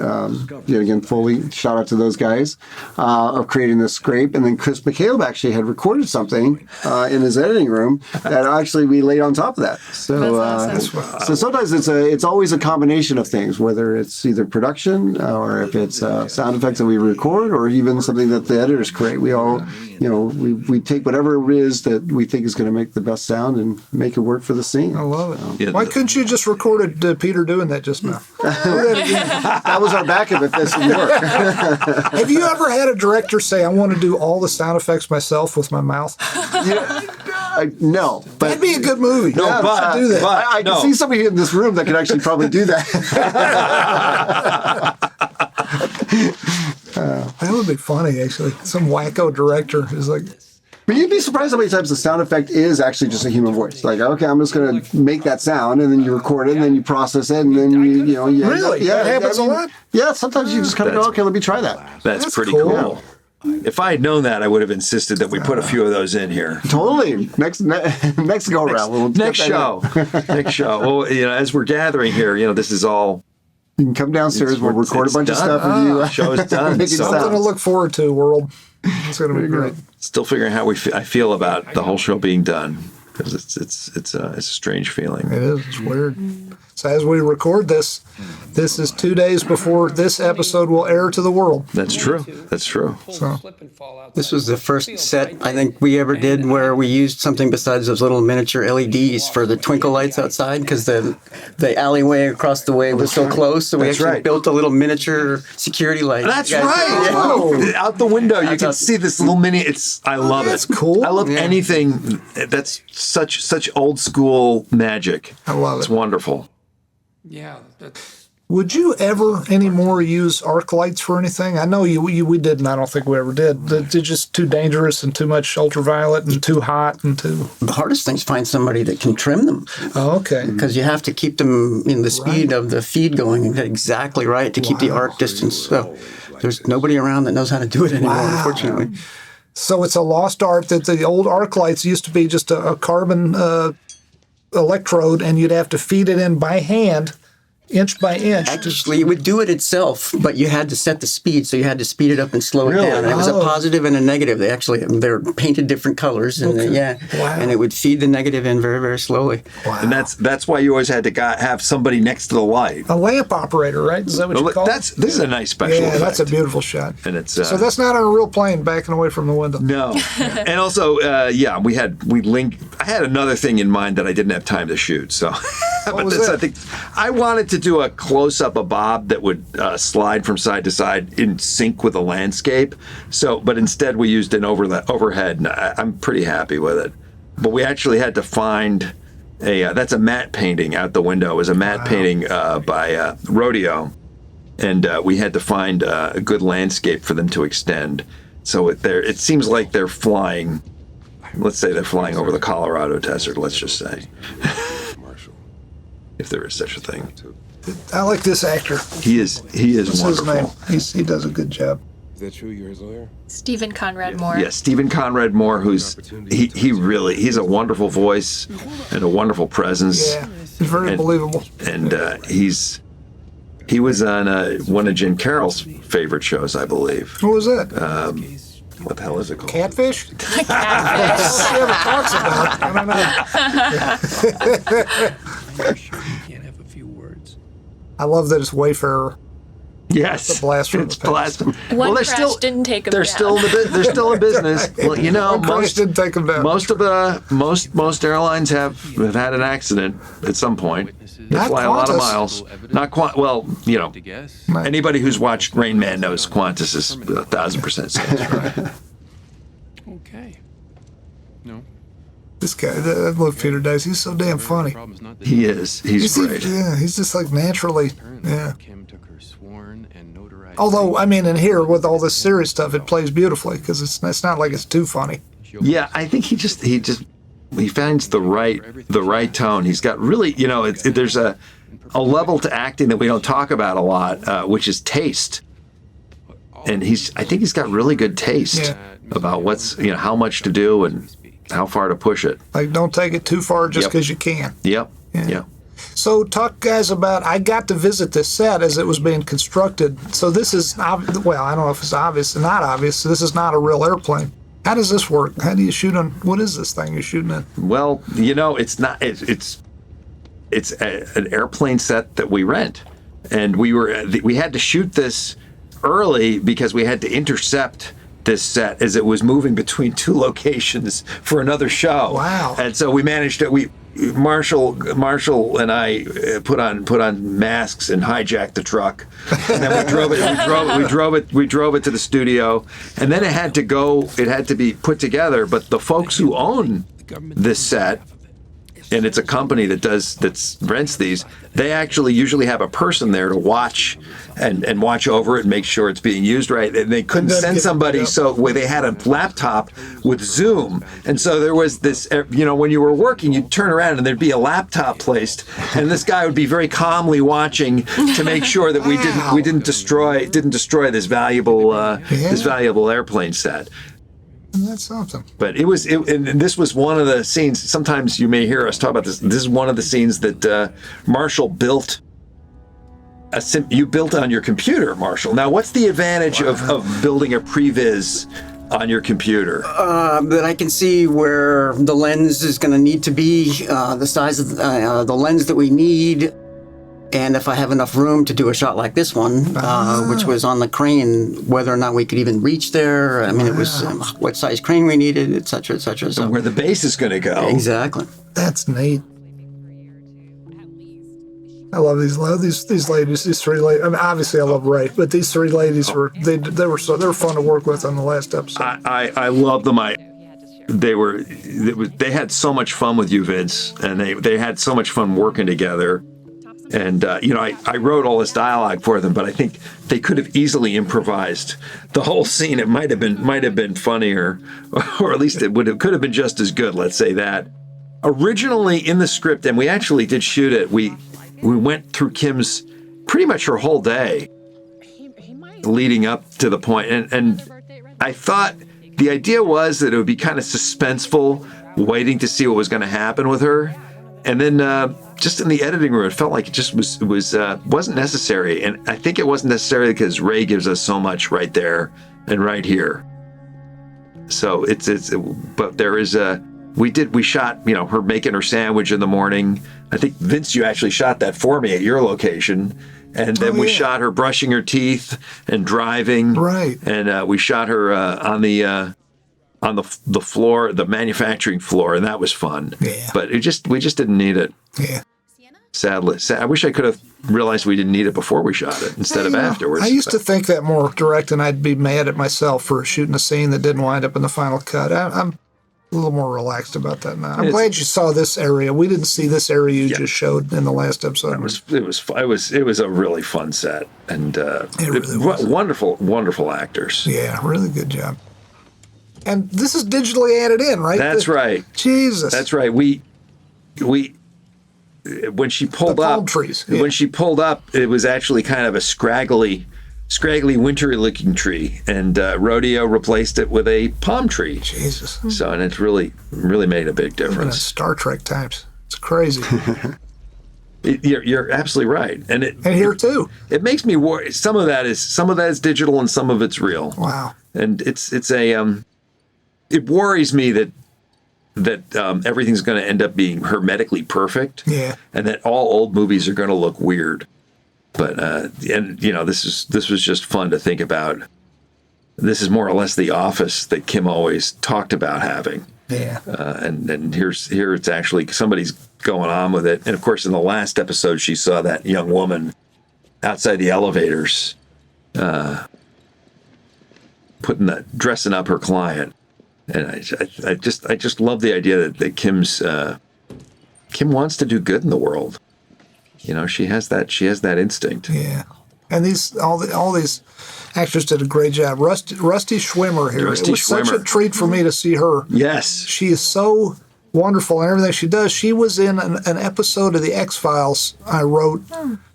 yet again, Foley, shout out to those guys, of creating this scrape. And then Chris McCaleb actually had recorded something in his editing room that actually we laid on top of that. So, so sometimes it's always a combination of things, whether it's either production or if it's sound effects that we record, or even something that the editors create. We all, we take whatever it is that we think is going to make the best sound and make it work for the scene. I love it. Why couldn't you just record Peter doing that just now? That was our backup if this would work. Have you ever had a director say, "I want to do all the sound effects myself with my mouth"? No, but that'd be a good movie. No, but do that. I can see somebody in this room that could actually probably do that. That would be funny, actually. Some wacko director is like. But you'd be surprised how many times the sound effect is actually just a human voice. Like, okay, I'm just going to make that sound, and then you record it, and then you process it, and then you really? Yeah, that happens a lot? Yeah, sometimes you just kind of go, okay, let me try that. That's pretty cool. If I had known that, I would have insisted that we put a few of those in here. Totally. Next go around. Next show. Next show. Well, as we're gathering here, this is all. You can come downstairs. We'll record a bunch of stuff with you. Show's done. Something to look forward to, world. It's going to be great. Still figuring how I feel about the whole show being done, because it's a strange feeling. It is. It's weird. So as we record this is 2 days before this episode will air to the world. That's true. That's true. So this was the first set I think we ever did where we used something besides those little miniature LEDs for the twinkle lights outside, because the alleyway across the way was so close. So we actually built a little miniature security light. That's right. Oh, out the window, you can see this little mini. I love it. That's cool. I love anything that's such old school magic. I love it. It's wonderful. Yeah. Would you ever anymore use arc lights for anything? I know we didn't. I don't think we ever did. They're just too dangerous and too much ultraviolet and too hot and too. The hardest thing is find somebody that can trim them. Oh, okay. Because you have to keep them in the speed of the feed going exactly right to keep the arc distance. So there's nobody around that knows how to do it anymore, unfortunately. So it's a lost art that the old arc lights used to be just a carbon electrode, and you'd have to feed it in by hand, inch by inch. Actually, it would do it itself, but you had to set the speed, so you had to speed it up and slow it down. And it was a positive and a negative. They're painted different colors, and and it would feed the negative in very, very slowly. Wow. And that's why you always had to have somebody next to the light. A lamp operator, right? Is that what you call it? This is a nice special effect. That's a beautiful shot. And it's so that's not on a real plane backing away from the window. No. And also, I had another thing in mind that I didn't have time to shoot. So, what was that? I wanted to do a close-up of Bob that would slide from side to side in sync with the landscape. So, but instead we used an overhead, and I'm pretty happy with it. But we actually had to find that's a matte painting out the window. It was a matte painting by Rodeo, and we had to find a good landscape for them to extend. So it seems like they're flying. Let's say they're flying over the Colorado desert. Let's just say, if there is such a thing. I like this actor. He is wonderful. His name. He does a good job. Is that true? You're his lawyer? Stephen Conrad Moore. Yeah, Stephen Conrad Moore, he's a wonderful voice and a wonderful presence. Yeah, he's very believable. And he was on one of Jen Carroll's favorite shows, I believe. What was that? What the hell is it called? Catfish? Catfish. That's what everyone talks about. I don't know. Can't have a few words. I love that it's Wayfarer. Yes, it's a blast from it's the past. One crash didn't take them down. They're still in business. Well, you know, most didn't take them down. Most airlines have had an accident at some point. They fly a lot of miles. Not Qantas. Well, you know, anybody who's watched Rain Man knows Qantas is 1,000% safe. Right? Okay. No. This guy, I love Peter Dice. He's so damn funny. He is. He's great. He's just like naturally. Yeah. Although, I mean, in here with all this serious stuff, it plays beautifully because it's not like it's too funny. Yeah, I think he finds the right tone. He's got really, you know, there's a level to acting that we don't talk about a lot, which is taste. And I think he's got really good taste about how much to do and how far to push it. Like, don't take it too far just because you can. Yep. Yeah. So talk, guys, about, I got to visit this set as it was being constructed. So this is, well, I don't know if it's obvious or not obvious. So this is not a real airplane. How does this work? How do you shoot on, what is this thing you're shooting in? Well, you know, it's not, it's an airplane set that we rent. And we had to shoot this early because we had to intercept this set as it was moving between two locations for another show. Wow. And so we managed to, Marshall and I put on masks and hijacked the truck, and then we drove it to the studio, and then it had to be put together. But the folks who own this set, and it's a company that rents these, they actually usually have a person there to watch and watch over it and make sure it's being used right. And they couldn't send somebody, so they had a laptop with Zoom. And so there was this, when you were working, you'd turn around and there'd be a laptop placed, and this guy would be very calmly watching to make sure that we didn't destroy this valuable airplane set. That's something. But and this was one of the scenes. Sometimes you may hear us talk about this. This is one of the scenes that Marshall built. You built on your computer, Marshall. Now, what's the advantage of building a previz on your computer? That I can see where the lens is going to need to be, the size of the lens that we need. And if I have enough room to do a shot like this one, which was on the crane, whether or not we could even reach there. I mean, it was what size crane we needed, et cetera, et cetera. So where the base is going to go. Exactly. That's neat. I love these ladies, these three ladies. I mean, obviously I love Ray, but these three ladies were fun to work with on the last episode. I love them. They had so much fun with you, Vince, and they had so much fun working together. And I wrote all this dialogue for them, but I think they could have easily improvised the whole scene. It might have been funnier, or at least could have been just as good. Let's say that. Originally in the script, and we actually did shoot it. We went through Kim's pretty much her whole day, leading up to the point, and I thought the idea was that it would be kind of suspenseful, waiting to see what was going to happen with her, and then. Just in the editing room, it felt like it wasn't necessary, and I think it wasn't necessary because Ray gives us so much right there and right here. So but there is we shot her making her sandwich in the morning. I think Vince, you actually shot that for me at your location, and then we shot her brushing her teeth and driving. Right. And we shot her on the floor, the manufacturing floor, and that was fun. Yeah. But we just didn't need it. Yeah. Sadly. I wish I could have realized we didn't need it before we shot it instead of afterwards. I used to think that more direct, and I'd be mad at myself for shooting a scene that didn't wind up in the final cut. I'm a little more relaxed about that now. I'm glad you saw this area. We didn't see this area you just showed in the last episode. It was a really fun set, and it really was. Wonderful actors. Yeah, really good job. And this is digitally added in, right? That's right. Jesus. That's right. We when she pulled up, trees. Yeah. When she pulled up, it was actually kind of a scraggly, wintry-looking tree, and Rodeo replaced it with a palm tree. Jesus. So, and it's really made a big difference. Star Trek times. It's crazy. You're absolutely right, and here too. It makes me worry. Some of that is digital, and some of it's real. Wow. And it worries me that everything's going to end up being hermetically perfect. Yeah. And that all old movies are going to look weird. But this was just fun to think about. This is more or less the office that Kim always talked about having. Yeah. And here it's actually somebody's going on with it. And of course, in the last episode, she saw that young woman outside the elevators, dressing up her client. And I just love the idea that Kim wants to do good in the world. She has that instinct. Yeah. And all these actors did a great job. Rusty Schwimmer here. It was such a treat for me to see her. Yes. She is so wonderful in everything she does. She was in an episode of The X-Files I wrote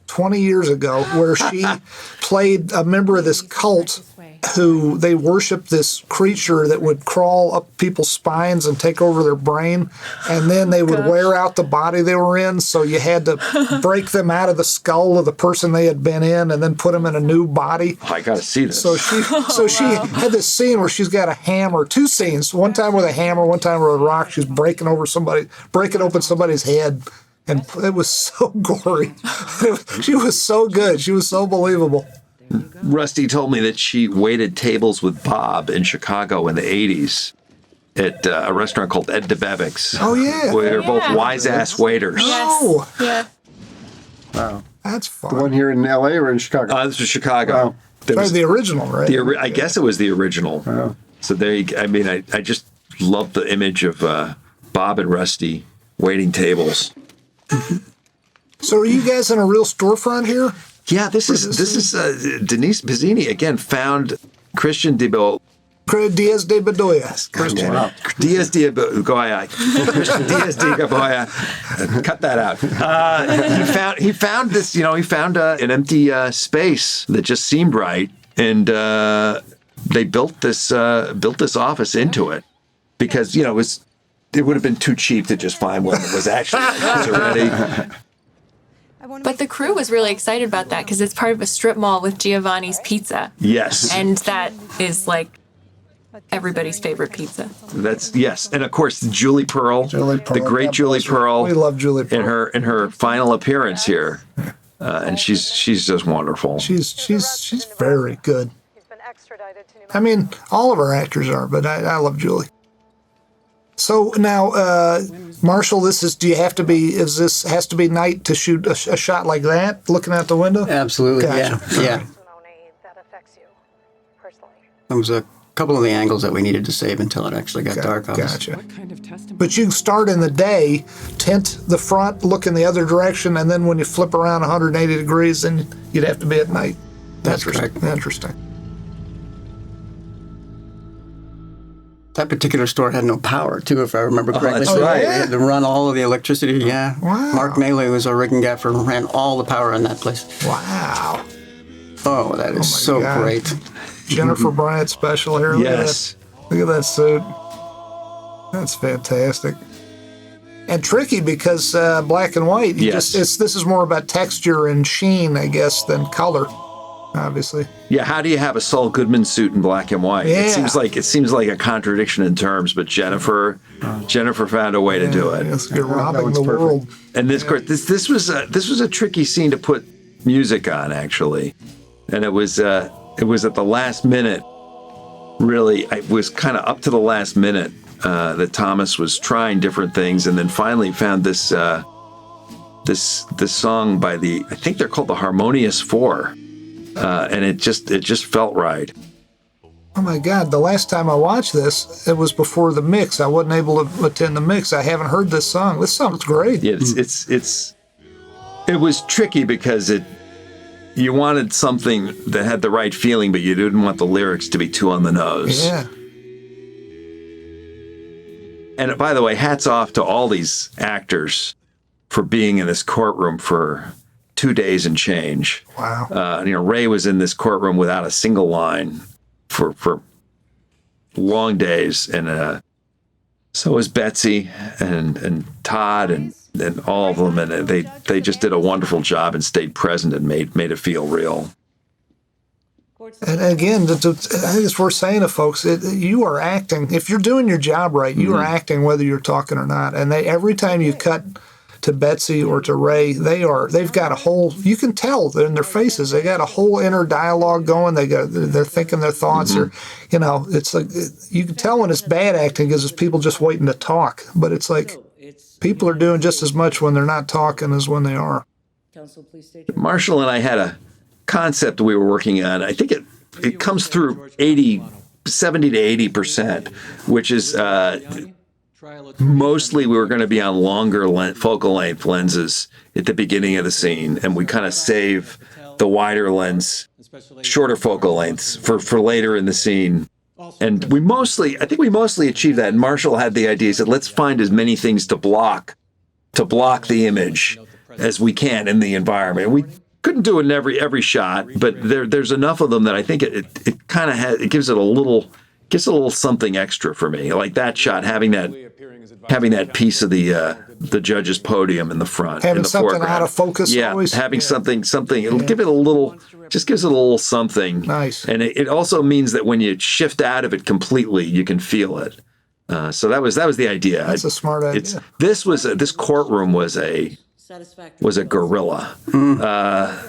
20 years ago where she played a member of this cult who they worshiped this creature that would crawl up people's spines and take over their brain, and then they would wear out the body they were in, so you had to break them out of the skull of the person they had been in and then put them in a new body. I gotta see this. So she had this scene where she's got a hammer, two scenes, one time with a hammer, one time with a rock. She's breaking open somebody's head, and it was so gory. She was so good. She was so believable. Rusty told me that she waited tables with Bob in Chicago in the 80s at a restaurant called Ed DeBevick's. Oh, yeah. Where they're both wise-ass waiters. Oh. Yeah. Wow. That's fun. The one here in L.A. or in Chicago? This was Chicago. Wow. That was the original, right? I guess it was the original. Wow. So I just love the image of Bob and Rusty waiting tables. So are you guys in a real storefront here? Yeah, this is Denise Pizzini again found Christian Diaz de Bedoya. Diaz de Goya. Christian Diaz de Goya. Cut that out. He found this. He found an empty space that just seemed right, and they built this office into it because it would have been too cheap to just find one that was actually already. But the crew was really excited about that because it's part of a strip mall with Giovanni's Pizza. Yes. And that is like everybody's favorite pizza. Yes. And of course, Julie Pearl, the great Julie Pearl. We love Julie Pearl. In her final appearance here. And she's just wonderful. She's very good. I mean, all of our actors are, but I love Julie. So now, Marshall, has to be night to shoot a shot like that, looking out the window? Absolutely, Gotcha. yeah. That was a couple of the angles that we needed to save until it actually got dark. Gotcha. What kind of testimony? But you can start in the day, tint the front, look in the other direction, and then when you flip around 180 degrees, then you'd have to be at night. That's Interesting. correct. Interesting. That particular store had no power, too, if I remember correctly. that's right. They had to run all of the electricity, yeah. Wow. Mark Maley was our rigging gaffer and ran all the power in that place. Wow. Oh, that is so God. great. Jennifer Bryant special here. Look Yes. at that. Look at that suit. That's fantastic. And tricky because black and white. Yes. This is more about texture and sheen, I guess, than color. Obviously. Yeah, how do you have a Saul Goodman suit in black and white? Yeah. It seems like a contradiction in terms, but Jennifer found a way to do it. Yes, you're robbing one's the perfect. world. And this was a tricky scene to put music on, actually, and it was at the last minute. Really, it was kind of up to the last minute that Thomas was trying different things, and then finally found this song by I think they're called the Harmonious Four. And it just felt right. Oh my God! The last time I watched this, it was before the mix. I wasn't able to attend the mix. I haven't heard this song. This song's great. Yeah, it was tricky because you wanted something that had the right feeling, but you didn't want the lyrics to be too on the nose. Yeah. And by the way, hats off to all these actors for being in this courtroom for 2 days and change. Wow. Ray was in this courtroom without a single line for long days, and so was Betsy and Todd and all of them, and they just did a wonderful job and stayed present and made it feel real. And again, I think it's worth saying to folks, you are acting. If you're doing your job right, you are acting whether you're talking or not. And every time you cut to Betsy or to Ray, they've got a whole, you can tell in their faces, they got a whole inner dialogue going. They're thinking their thoughts, or, it's like, you can tell when it's bad acting because it's people just waiting to talk. But it's like people are doing just as much when they're not talking as when they are. Marshall and I had a concept we were working on. I think it comes through 70 to 80%, which is mostly we were going to be on longer focal length lenses at the beginning of the scene, and we kind of save the wider lens, shorter focal lengths for later in the scene. And I think we mostly achieved that. And Marshall had the idea, he said, let's find as many things to block the image as we can in the environment. We couldn't do it in every shot, but there's enough of them that I think it kind of gives it a little something extra for me. Like that shot, having that piece of the judge's podium in the front, Having in the something foreground. out of focus. Yeah, always. having something. It'll give it a little. Just gives it a little something. Nice. And it also means that when you shift out of it completely, you can feel it. So that was the idea. That's a smart idea. This courtroom was a gorilla.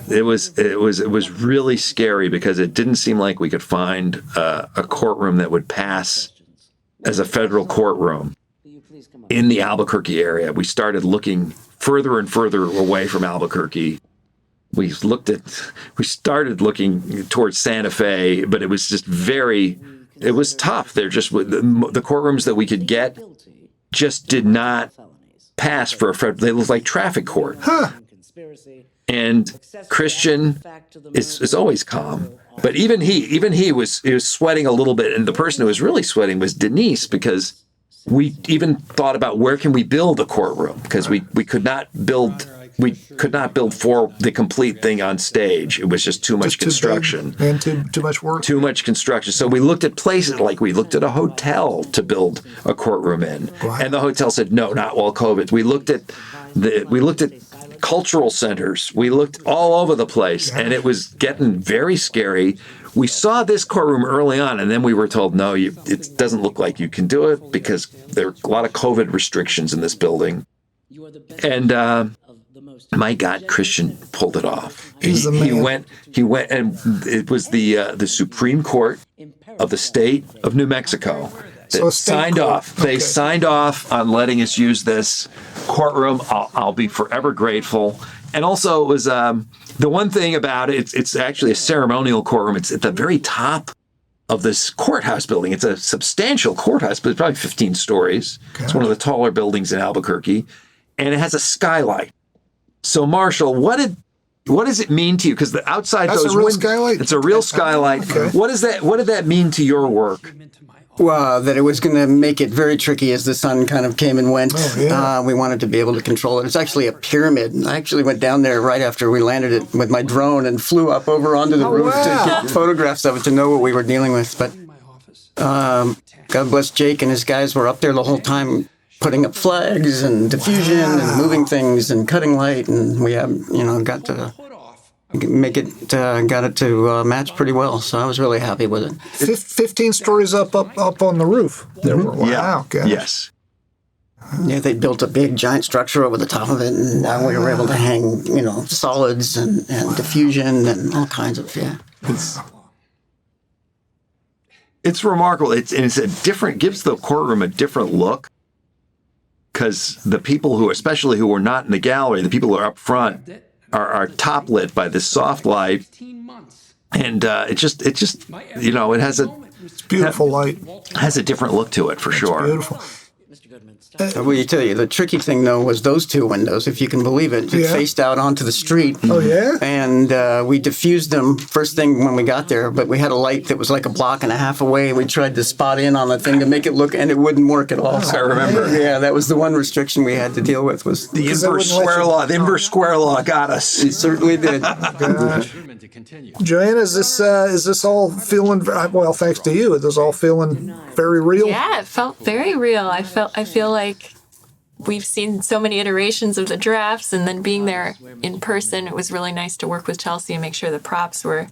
It was really scary because it didn't seem like we could find a courtroom that would pass as a federal courtroom in the Albuquerque area. We started looking further and further away from Albuquerque. We started looking towards Santa Fe, but it was just it was tough. They're just the courtrooms that we could get just did not pass for a federal. They looked like traffic court. And Christian is always calm, but even he was sweating a little bit. And the person who was really sweating was Denise, because we even thought about where can we build a courtroom, because we could not build for the complete thing on stage. It was just too much construction and too much work. Too much construction. So we looked at places, like we looked at a hotel to build a courtroom in, and the hotel said no, not while COVID. We looked at cultural centers. We looked all over the place, and it was getting very scary. We saw this courtroom early on, and then we were told, no, it doesn't look like you can do it because there are a lot of COVID restrictions in this building. And my God, Christian pulled it off. He went, and it was the Supreme Court of the state of New Mexico that signed off. They signed off on letting us use this courtroom. I'll be forever grateful. And also, it was the one thing about it. It's actually a ceremonial courtroom. It's at the very top of this courthouse building. It's a substantial courthouse, but it's probably 15 stories. Okay. It's one of the taller buildings in Albuquerque, and it has a skylight. So, Marshall, what does it mean to you? Because the outside That's those a real windows, skylight? it's a real skylight. Okay. What did that mean to your work? Well, that it was going to make it very tricky as the sun kind of came and went. Oh, yeah. We wanted to be able to control it. It's actually a pyramid. I actually went down there right after we landed it with my drone and flew up over onto the roof to get photographs of it to know what we were dealing with. But God bless Jake and his guys were up there the whole time putting up flags and diffusion and moving things and cutting light. And we have, got to make it, got it to match pretty well. So I was really happy with it. 15 stories up on the roof. There were, wow, gosh. Yes. Yeah, they built a big giant structure over the top of it, and now we were able to hang, solids and diffusion and all kinds of, It's remarkable. It's a different, gives the courtroom a different look, because the people who were not in the gallery, the people who are up front, are top lit by this soft light, and it just it has It's beautiful light. has a different look to it for sure. Beautiful. We tell you, the tricky thing, though, was those two windows, if you can believe it. It faced out onto the street. Oh, yeah? And we diffused them first thing when we got there, but we had a light that was like a block and a half away. We tried to spot in on the thing to make it look, and it wouldn't work at all. I remember. Yeah, that was the one restriction we had to deal with. Was The inverse square law. The inverse square law got us. It certainly did. Joanna, is this all feeling, well, thanks to you, is this all feeling very real? Yeah, it felt very real. I feel like we've seen so many iterations of the drafts, and then being there in person, it was really nice to work with Chelsea and make sure the props were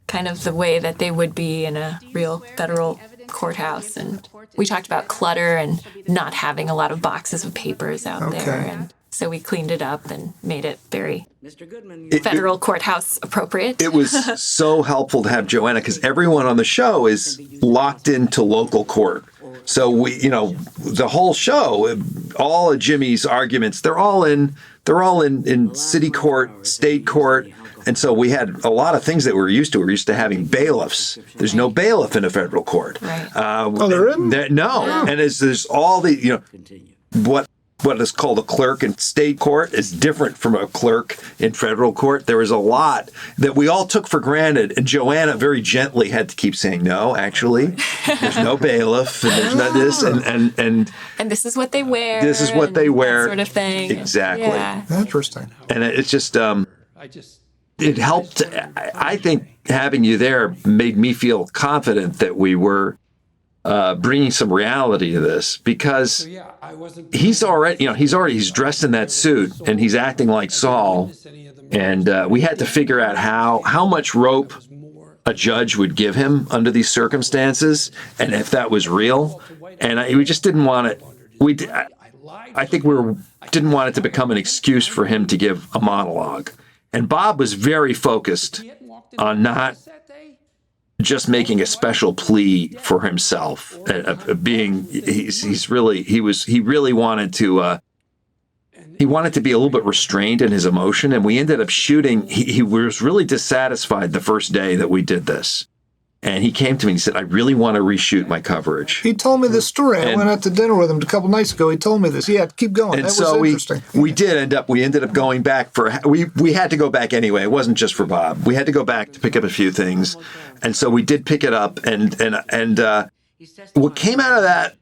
kind of the way that they would be in a real federal courthouse. And we talked about clutter and not having a lot of boxes of papers out there. And so we cleaned it up and made it very federal courthouse appropriate. It was so helpful to have Joanna, because everyone on the show is locked into local court. So we, the whole show, all of Jimmy's arguments, they're all in city court, state court. And so we had a lot of things that we were used to. We were used to having bailiffs. There's no bailiff in a federal court. Right. There isn't? No. And there's all the, what is called a clerk in state court is different from a clerk in federal court. There was a lot that we all took for granted, and Joanna very gently had to keep saying, no, actually, there's no bailiff, and there's not this, and this is what they wear. This is what they wear. That sort of thing. Exactly. Yeah. Interesting. And it's just, it helped. I think having you there made me feel confident that we were bringing some reality to this, because he's dressed in that suit and he's acting like Saul, and we had to figure out how much rope a judge would give him under these circumstances, and if that was real. And we just didn't want it. I think didn't want it to become an excuse for him to give a monologue. And Bob was very focused on not just making a special plea for himself, he really wanted to be a little bit restrained in his emotion. And we ended up shooting. He was really dissatisfied the first day that we did this. And he came to me and he said, I really want to reshoot my coverage. He told me this story. I went out to dinner with him a couple nights ago. He told me this. Yeah, keep going. And that so was interesting. we ended up going back we had to go back anyway. It wasn't just for Bob. We had to go back to pick up a few things. And so we did pick it up, and what came out of that,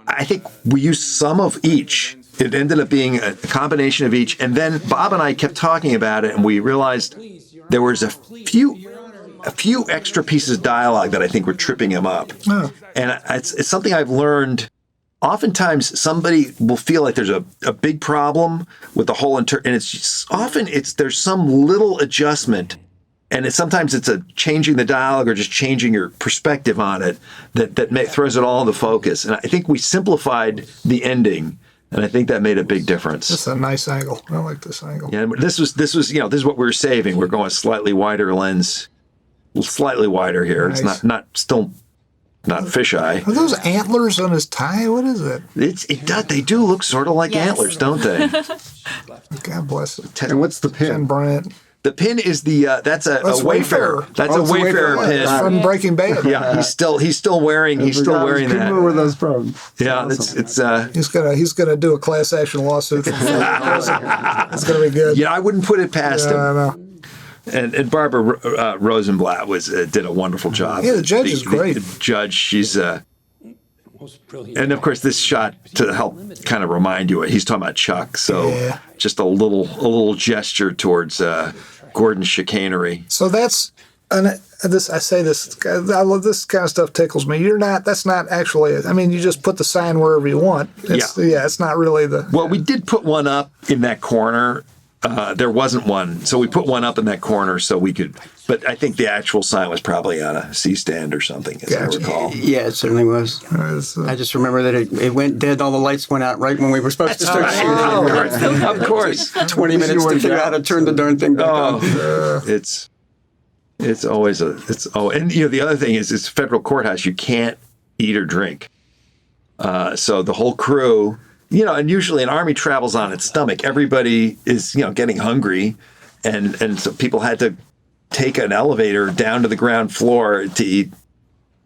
I think we used some of each. It ended up being a combination of each. And then Bob and I kept talking about it, and we realized there was a few extra pieces of dialogue that I think were tripping him up. Oh. And it's something I've learned. Oftentimes, somebody will feel like there's a big problem with the whole and it's just, often there's some little adjustment, and sometimes it's a changing the dialogue or just changing your perspective on it that throws it all into focus. And I think we simplified the ending, and I think that made a big difference. That's a nice angle. I like this angle. Yeah, this is what we were saving. We're going a slightly wider lens. Slightly wider here. Nice. It's not fisheye. Are those antlers on his tie? What is it? They do look sort of like Yes. antlers, don't they? God bless it. And what's the And pin? Brandt. The pin is that's a That's Wayfarer. Wayfarer. That's Oh, a it's a Wayfarer Wayfarer. pin. From Breaking Bad. Yeah, he's still wearing Couldn't remember where that. those from. Yeah, He's gonna do a class action lawsuit. It's gonna be good. yeah. I wouldn't put it past I him. know. And Barbara Rosenblatt did a wonderful job. Yeah, the judge is great. The judge, she's Most brilliant. and of course this shot to help kind of remind you he's talking about Chuck. So Yeah. just a little gesture towards Gordon's chicanery. So that's and this. I say this. I love this kind of stuff. Tickles me. That's not actually. I mean, you just put the sign wherever you want. It's not really the. Well, we did put one up in that corner. There wasn't one, so we put one up in that corner so we could. But I think the actual sign was probably on a C-stand or something, as Gotcha. I recall. Yeah, it certainly was. I just remember that it went dead. All the lights went out right when we were supposed to start shooting. Of course. 20 minutes to figure out how to turn the darn thing back on. It's always and the other thing is it's federal courthouse. You can't eat or drink. So the whole crew, and usually an army travels on its stomach. Everybody is, getting hungry, and so people had to take an elevator down to the ground floor to eat,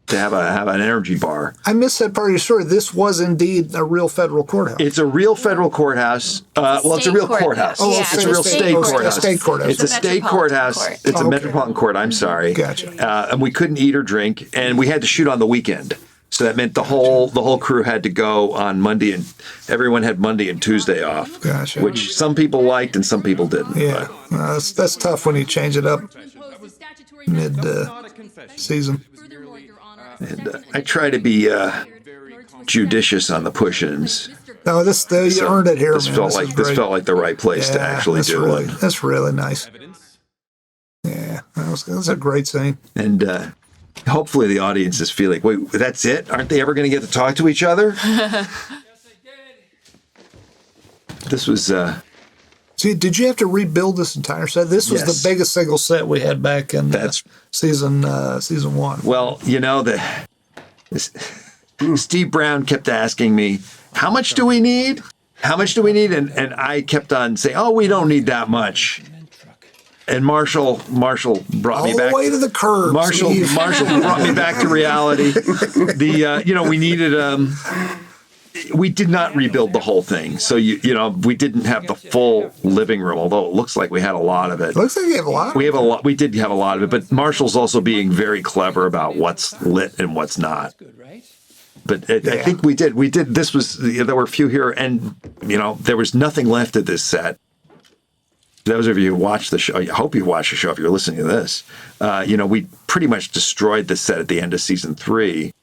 to have an energy bar. I missed that part of your story. This was indeed a real federal courthouse. It's a real federal courthouse. It's a real courthouse. Oh, Yeah, It's a real state courthouse. State courthouse. It's a state Metropolitan courthouse. court. It's a Okay. metropolitan court. I'm sorry. Gotcha. And we couldn't eat or drink, and we had to shoot on the weekend. So that meant the whole crew had to go on Monday, and everyone had Monday and Tuesday off. Gotcha. Which some people liked and some people didn't. Yeah, that's tough when you change it up mid season. And I try to be judicious on the push-ins. No, you earned it here, This man. felt This like is this great. felt like the right place to actually do it. That's really nice. Yeah, that was a great scene. And hopefully the audience is feeling, wait, that's it? Aren't they ever going to get to talk to each other? This was... See, did you have to rebuild this entire set? This was Yes. the biggest single set we had back in That's- season one. Well, Steve Brown kept asking me, how much do we need? How much do we need? And I kept on saying, oh, we don't need that much. And Marshall brought me All back the way to the curb. Marshall Steve. brought me back to reality. We needed we did not rebuild the whole thing. So we didn't have the full living room, although it looks like we had a lot of it. Looks like you have a lot. We did have a lot of it, but Marshall's also being very clever about what's lit and what's not. But I think we did. This was, there were a few here, and, there was nothing left of this set. Those of you who watched the show, I hope you watched the show if you're listening to this. We pretty much destroyed the set at the end of season 3.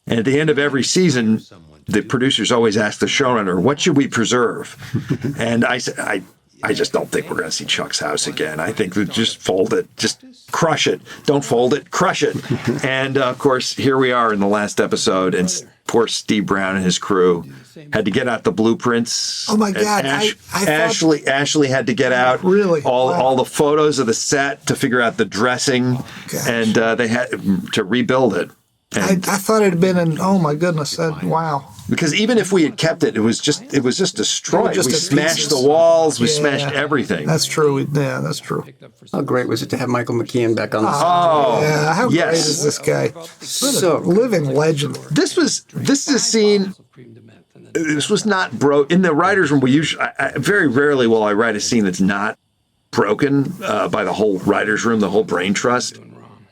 And at the end of every season, the producers always ask the showrunner, what should we preserve? And I said, I just don't think we're going to see Chuck's house again. I think we just fold it, just crush it. Don't fold it, crush it. And of course, here we are in the last episode, and poor Steve Brown and his crew had to get out the blueprints. Oh my And God! I thought, Ashley had to get out Really? all the photos of the set to figure out the dressing, Gosh. and they had to rebuild it. I thought it had been oh my goodness! Wow. Because even if we had kept it, it was just destroyed. Just We in smashed pieces. the walls. We Yeah. smashed everything. That's true. That's true. How great was it to have Michael McKean back on the set? Yeah, how yes. great is this guy? What So- a living legend. This is a scene. This was not broke in the writers' room. We usually, very rarely will I write a scene that's not broken by the whole writers' room, the whole brain trust.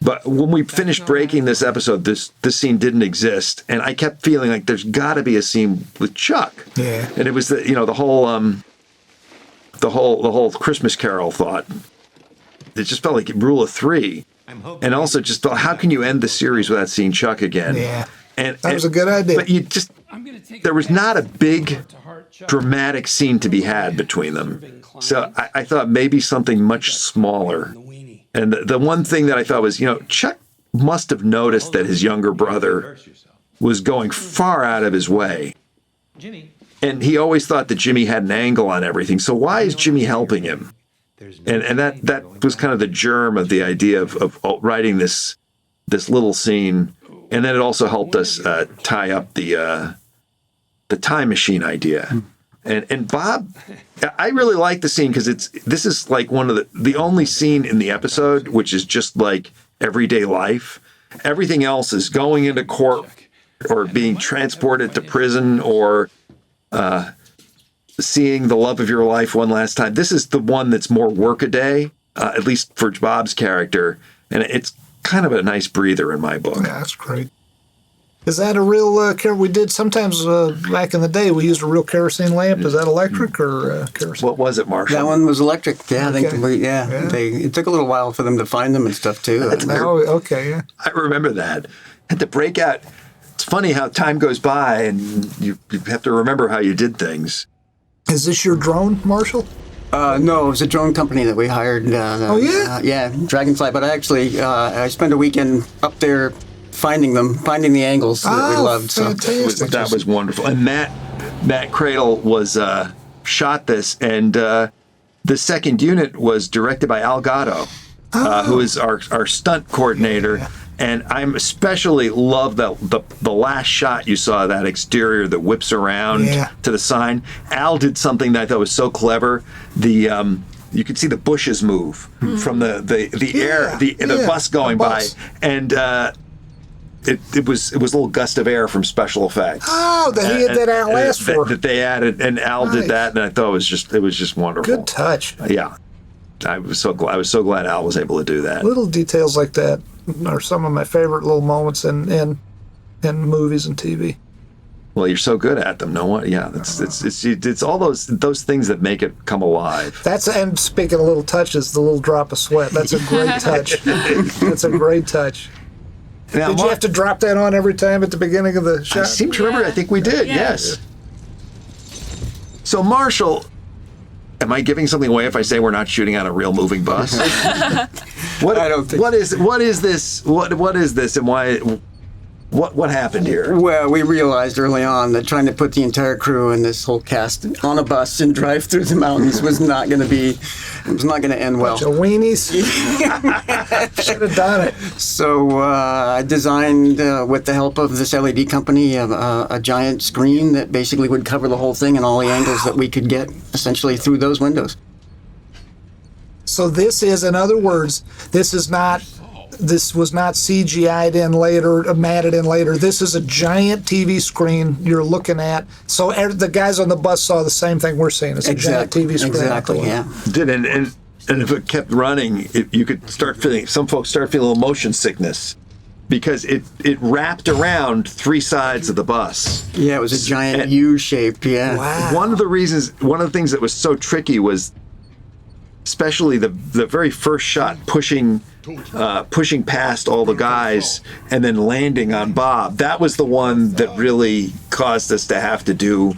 But when we finished breaking this episode, this scene didn't exist, and I kept feeling like there's got to be a scene with Chuck. Yeah. And it was the whole Christmas Carol thought. It just felt like rule of 3, and also just thought, how can you end the series without seeing Chuck again? Yeah. And That was a good idea. But there was not a big dramatic scene to be had between them. So I thought maybe something much smaller. And the one thing that I thought was, Chuck must have noticed that his younger brother was going far out of his way. And he always thought that Jimmy had an angle on everything. So why is Jimmy helping him? And that was kind of the germ of the idea of writing this little scene. And then it also helped us tie up the time machine idea. And Bob, I really like the scene because this is like one of the only scene in the episode which is just like everyday life. Everything else is going into court or being transported to prison or seeing the love of your life one last time. This is the one that's more workaday, at least for Bob's character, and it's kind of a nice breather in my book. Yeah, that's great. Is that a real we did sometimes back in the day, we used a real kerosene lamp. Is that electric or kerosene? What was it, Marshall? That one was electric. Yeah, Okay. it took a little while for them to find them and stuff too. Oh, okay, yeah. I remember that. Had to break out. It's funny how time goes by and you have to remember how you did things. Is this your drone, Marshall? No, it was a drone company that we hired. Yeah? Yeah, Dragonfly. But I spent a weekend up there finding the angles that we loved. So Fantastic. That was wonderful. And Matt Cradle was shot this, and the second unit was directed by Al Gatto, who is our stunt coordinator. Yeah. And I'm especially love the last shot you saw, that exterior that whips around to the sign. Al did something that I thought was so clever. You could see the bushes move from the air, the bus going by, and it was a little gust of air from special effects. Oh, that Al asked for. That they added, and Al did that, and I thought it was just wonderful. Good touch. Yeah, I was so glad Al was able to do that. Little details like that are some of my favorite little moments in movies and TV. Well, you're so good at them. No one, yeah. It's all those things that make it come alive. And speaking of little touches, the little drop of sweat. That's a great touch. That's a great touch. Now, did you have to drop that on every time at the beginning of the shot? I seem to remember. I think we did. Yes. So, Marshall, am I giving something away if I say we're not shooting on a real moving bus? I don't think. What is this? What is this, and why? What happened here? Well, we realized early on that trying to put the entire crew and this whole cast on a bus and drive through the mountains was not going to end well. Bunch of weenies. Should have done it. So I designed, with the help of this LED company, a giant screen that basically would cover the whole thing and all the angles that we could get essentially through those windows. So this is, in other words, this was not CGI'd in later, matted in later. This is a giant TV screen you're looking at. So the guys on the bus saw the same thing we're seeing. It's a giant TV screen. Exactly, yeah. And if it kept running, you could start feeling, some folks start feeling a little motion sickness because it wrapped around three sides of the bus. Yeah, it was a giant U-shape, yeah. Wow. One of the things that was so tricky was especially the very first shot pushing past all the guys and then landing on Bob. That was the one that really caused us to have to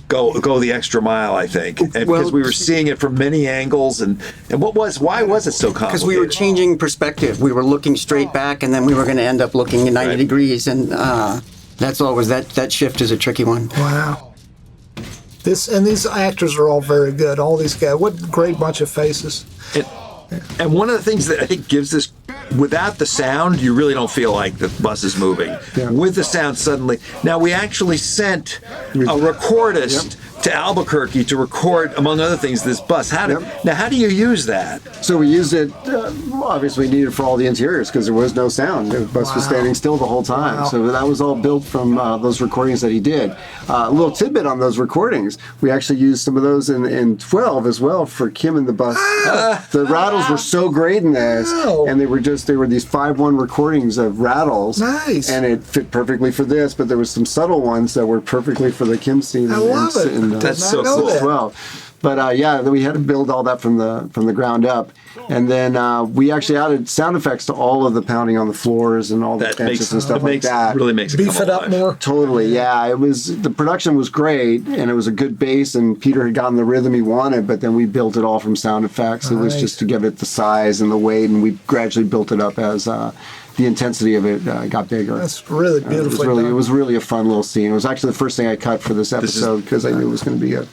go the extra mile, I think, and because we were seeing it from many angles. And why was it so complicated? Because we were changing perspective. We were looking straight back, and then we were going to end up looking at 90 degrees, and that's always that shift is a tricky one. Wow. These actors are all very good. All these guys, what great bunch of faces. And one of the things that I think gives this, without the sound, you really don't feel like the bus is moving. Yeah. With the sound, suddenly. Now, we actually sent a recordist to Albuquerque to record, among other things, this bus. How do you use that? So we used it, obviously needed for all the interiors because there was no sound. The bus was standing still the whole time. Wow. So that was all built from those recordings that he did. A little tidbit on those recordings, we actually used some of those in 12 as well for Kim and the bus. The rattles were so great in this, and they were these 5/1 recordings of rattles. Nice. And it fit perfectly for this, but there was some subtle ones that were perfectly for the Kim scene. I love it. That's so cool as well. But we had to build all that from the ground up, and then we actually added sound effects to all of the pounding on the floors and all the benches and stuff like that. Really makes it beef it up more. Totally, yeah. The production was great, and it was a good base, and Peter had gotten the rhythm he wanted, but then we built it all from sound effects. It was just to give it the size and the weight, and we gradually built it up as the intensity of it got bigger. That's really beautiful. It was really a fun little scene. It was actually the first thing I cut for this episode because I knew it was going to be a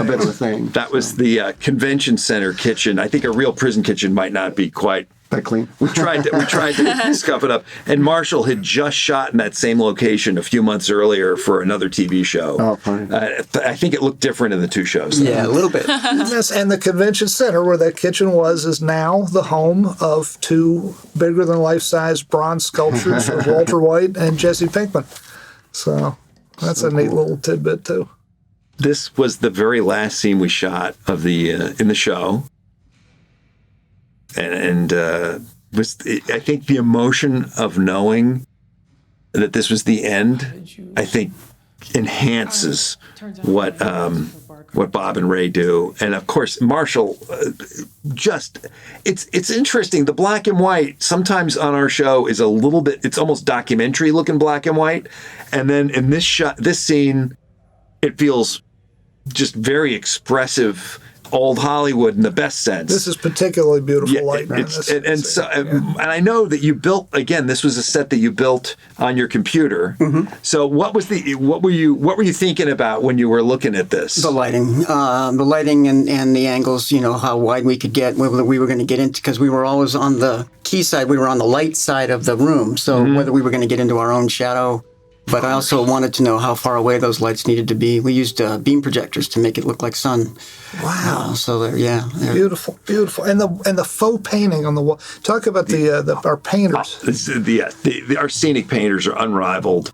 bit of a thing. That was the convention center kitchen. I think a real prison kitchen might not be quite that clean. We tried to scuff it up. And Marshall had just shot in that same location a few months earlier for another TV show. Oh, fine. I think it looked different in the two shows. Yeah, a little bit. Yes, and the convention center where that kitchen was is now the home of two bigger than life-size bronze sculptures of Walter White and Jesse Pinkman. So that's a neat little tidbit too. This was the very last scene we shot of the in the show. And I think the emotion of knowing that this was the end, I think, enhances what Bob and Ray do. And of course, Marshall, it's interesting. The black and white sometimes on our show is a little bit, it's almost documentary looking black and white. And then in this scene, it feels just very expressive. Old Hollywood in the best sense. This is particularly beautiful light. And I know that you built, again, this was a set that you built on your computer. Mm-hmm. So what were you thinking about when you were looking at this? The lighting and the angles, how wide we could get, whether we were going to get into, because we were always on the key side, we were on the light side of the room. So whether we were going to get into our own shadow. But I also wanted to know how far away those lights needed to be. We used beam projectors to make it look like sun. Wow! So they're beautiful, and the faux painting on the wall. Talk about our painters. Our scenic painters are unrivaled,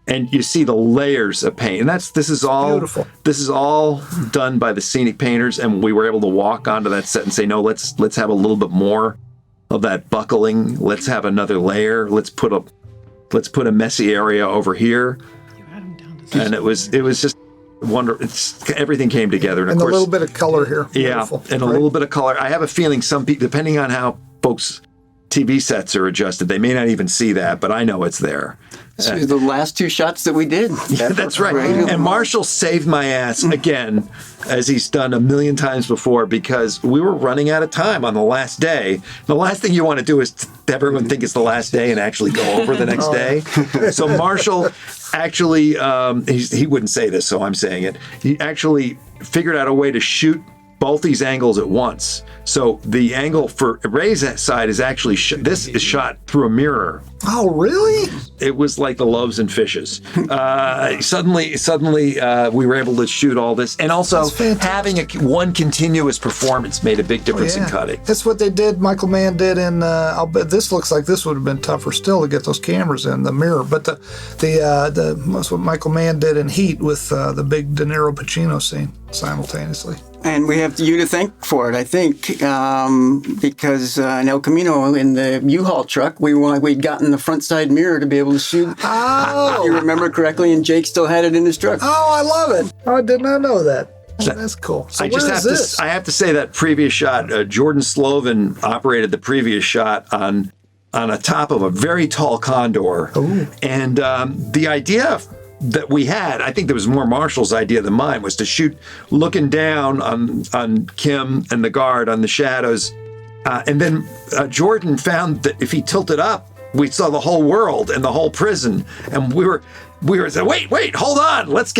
and you see the layers of paint. And this is all beautiful. This is all done by the scenic painters, and we were able to walk onto that set and say, no, let's have a little bit more of that buckling. Let's have another layer. Let's put a messy area over here. And it was just wonderful. Everything came together. And of course, a little bit of color here. Beautiful. Yeah, and a little bit of color. I have a feeling some people, depending on how folks' TV sets are adjusted, they may not even see that, but I know it's there. The last two shots that we did. Yeah, that's right. And Marshall saved my ass again, as he's done a million times before, because we were running out of time on the last day. The last thing you want to do is have everyone think it's the last day and actually go over the next day. So Marshall actually, he wouldn't say this, so I'm saying it. He actually figured out a way to shoot both these angles at once. So the angle for Ray's side is actually, this is shot through a mirror. Oh, really? It was like the loaves and fishes. Suddenly, we were able to shoot all this. And also having one continuous performance made a big difference in cutting. That's what they did, Michael Mann did in, I'll bet this looks like this would have been tougher still to get those cameras in the mirror. But that's what Michael Mann did in Heat with the big De Niro Pacino scene simultaneously. And we have you to thank for it, I think, because in El Camino, in the U-Haul truck, we'd gotten the front side mirror to be able to shoot. Oh! If you remember correctly, and Jake still had it in his truck. Oh, I love it. I did not know that. Oh, that's cool. So I have to say that previous shot, Jordan Sloven operated the previous shot on a top of a very tall condor. Ooh. And the idea that we had, I think there was more Marshall's idea than mine, was to shoot looking down on Kim and the guard on the shadows. And then Jordan found that if he tilted up, we saw the whole world and the whole prison. And we were saying, wait, hold on. Let's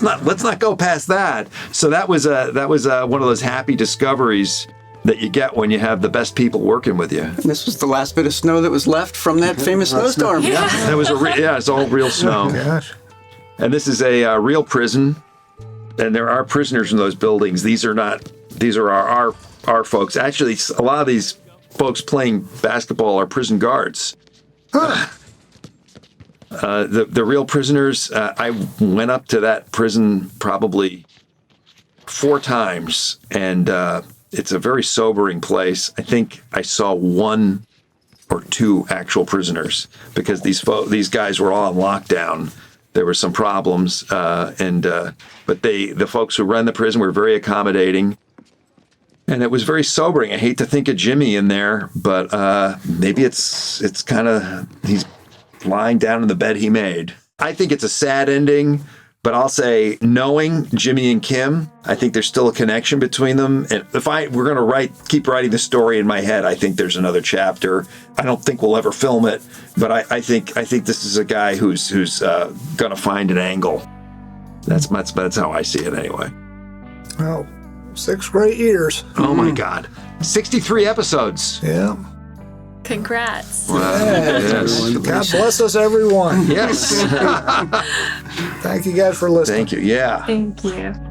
not go past that. So that was one of those happy discoveries that you get when you have the best people working with you. And this was the last bit of snow that was left from that famous snowstorm. Yeah, that was it's all real snow. Oh, gosh. And this is a real prison, and there are prisoners in those buildings. These are our folks. Actually, a lot of these folks playing basketball are prison guards. The real prisoners, I went up to that prison probably 4 times, and it's a very sobering place. I think I saw 1 or 2 actual prisoners because these guys were all on lockdown. There were some problems, but the folks who run the prison were very accommodating, and it was very sobering. I hate to think of Jimmy in there, but maybe it's kind of he's lying down in the bed he made. I think it's a sad ending, but I'll say, knowing Jimmy and Kim, I think there's still a connection between them. And if we're going to keep writing the story in my head, I think there's another chapter. I don't think we'll ever film it, but I think this is a guy who's going to find an angle. That's how I see it anyway. Well, 6 great years. Oh my God, 63 episodes. Yeah. Congrats. Yes. God bless us, everyone. Yes. Thank you guys for listening. Thank you. Yeah. Thank you.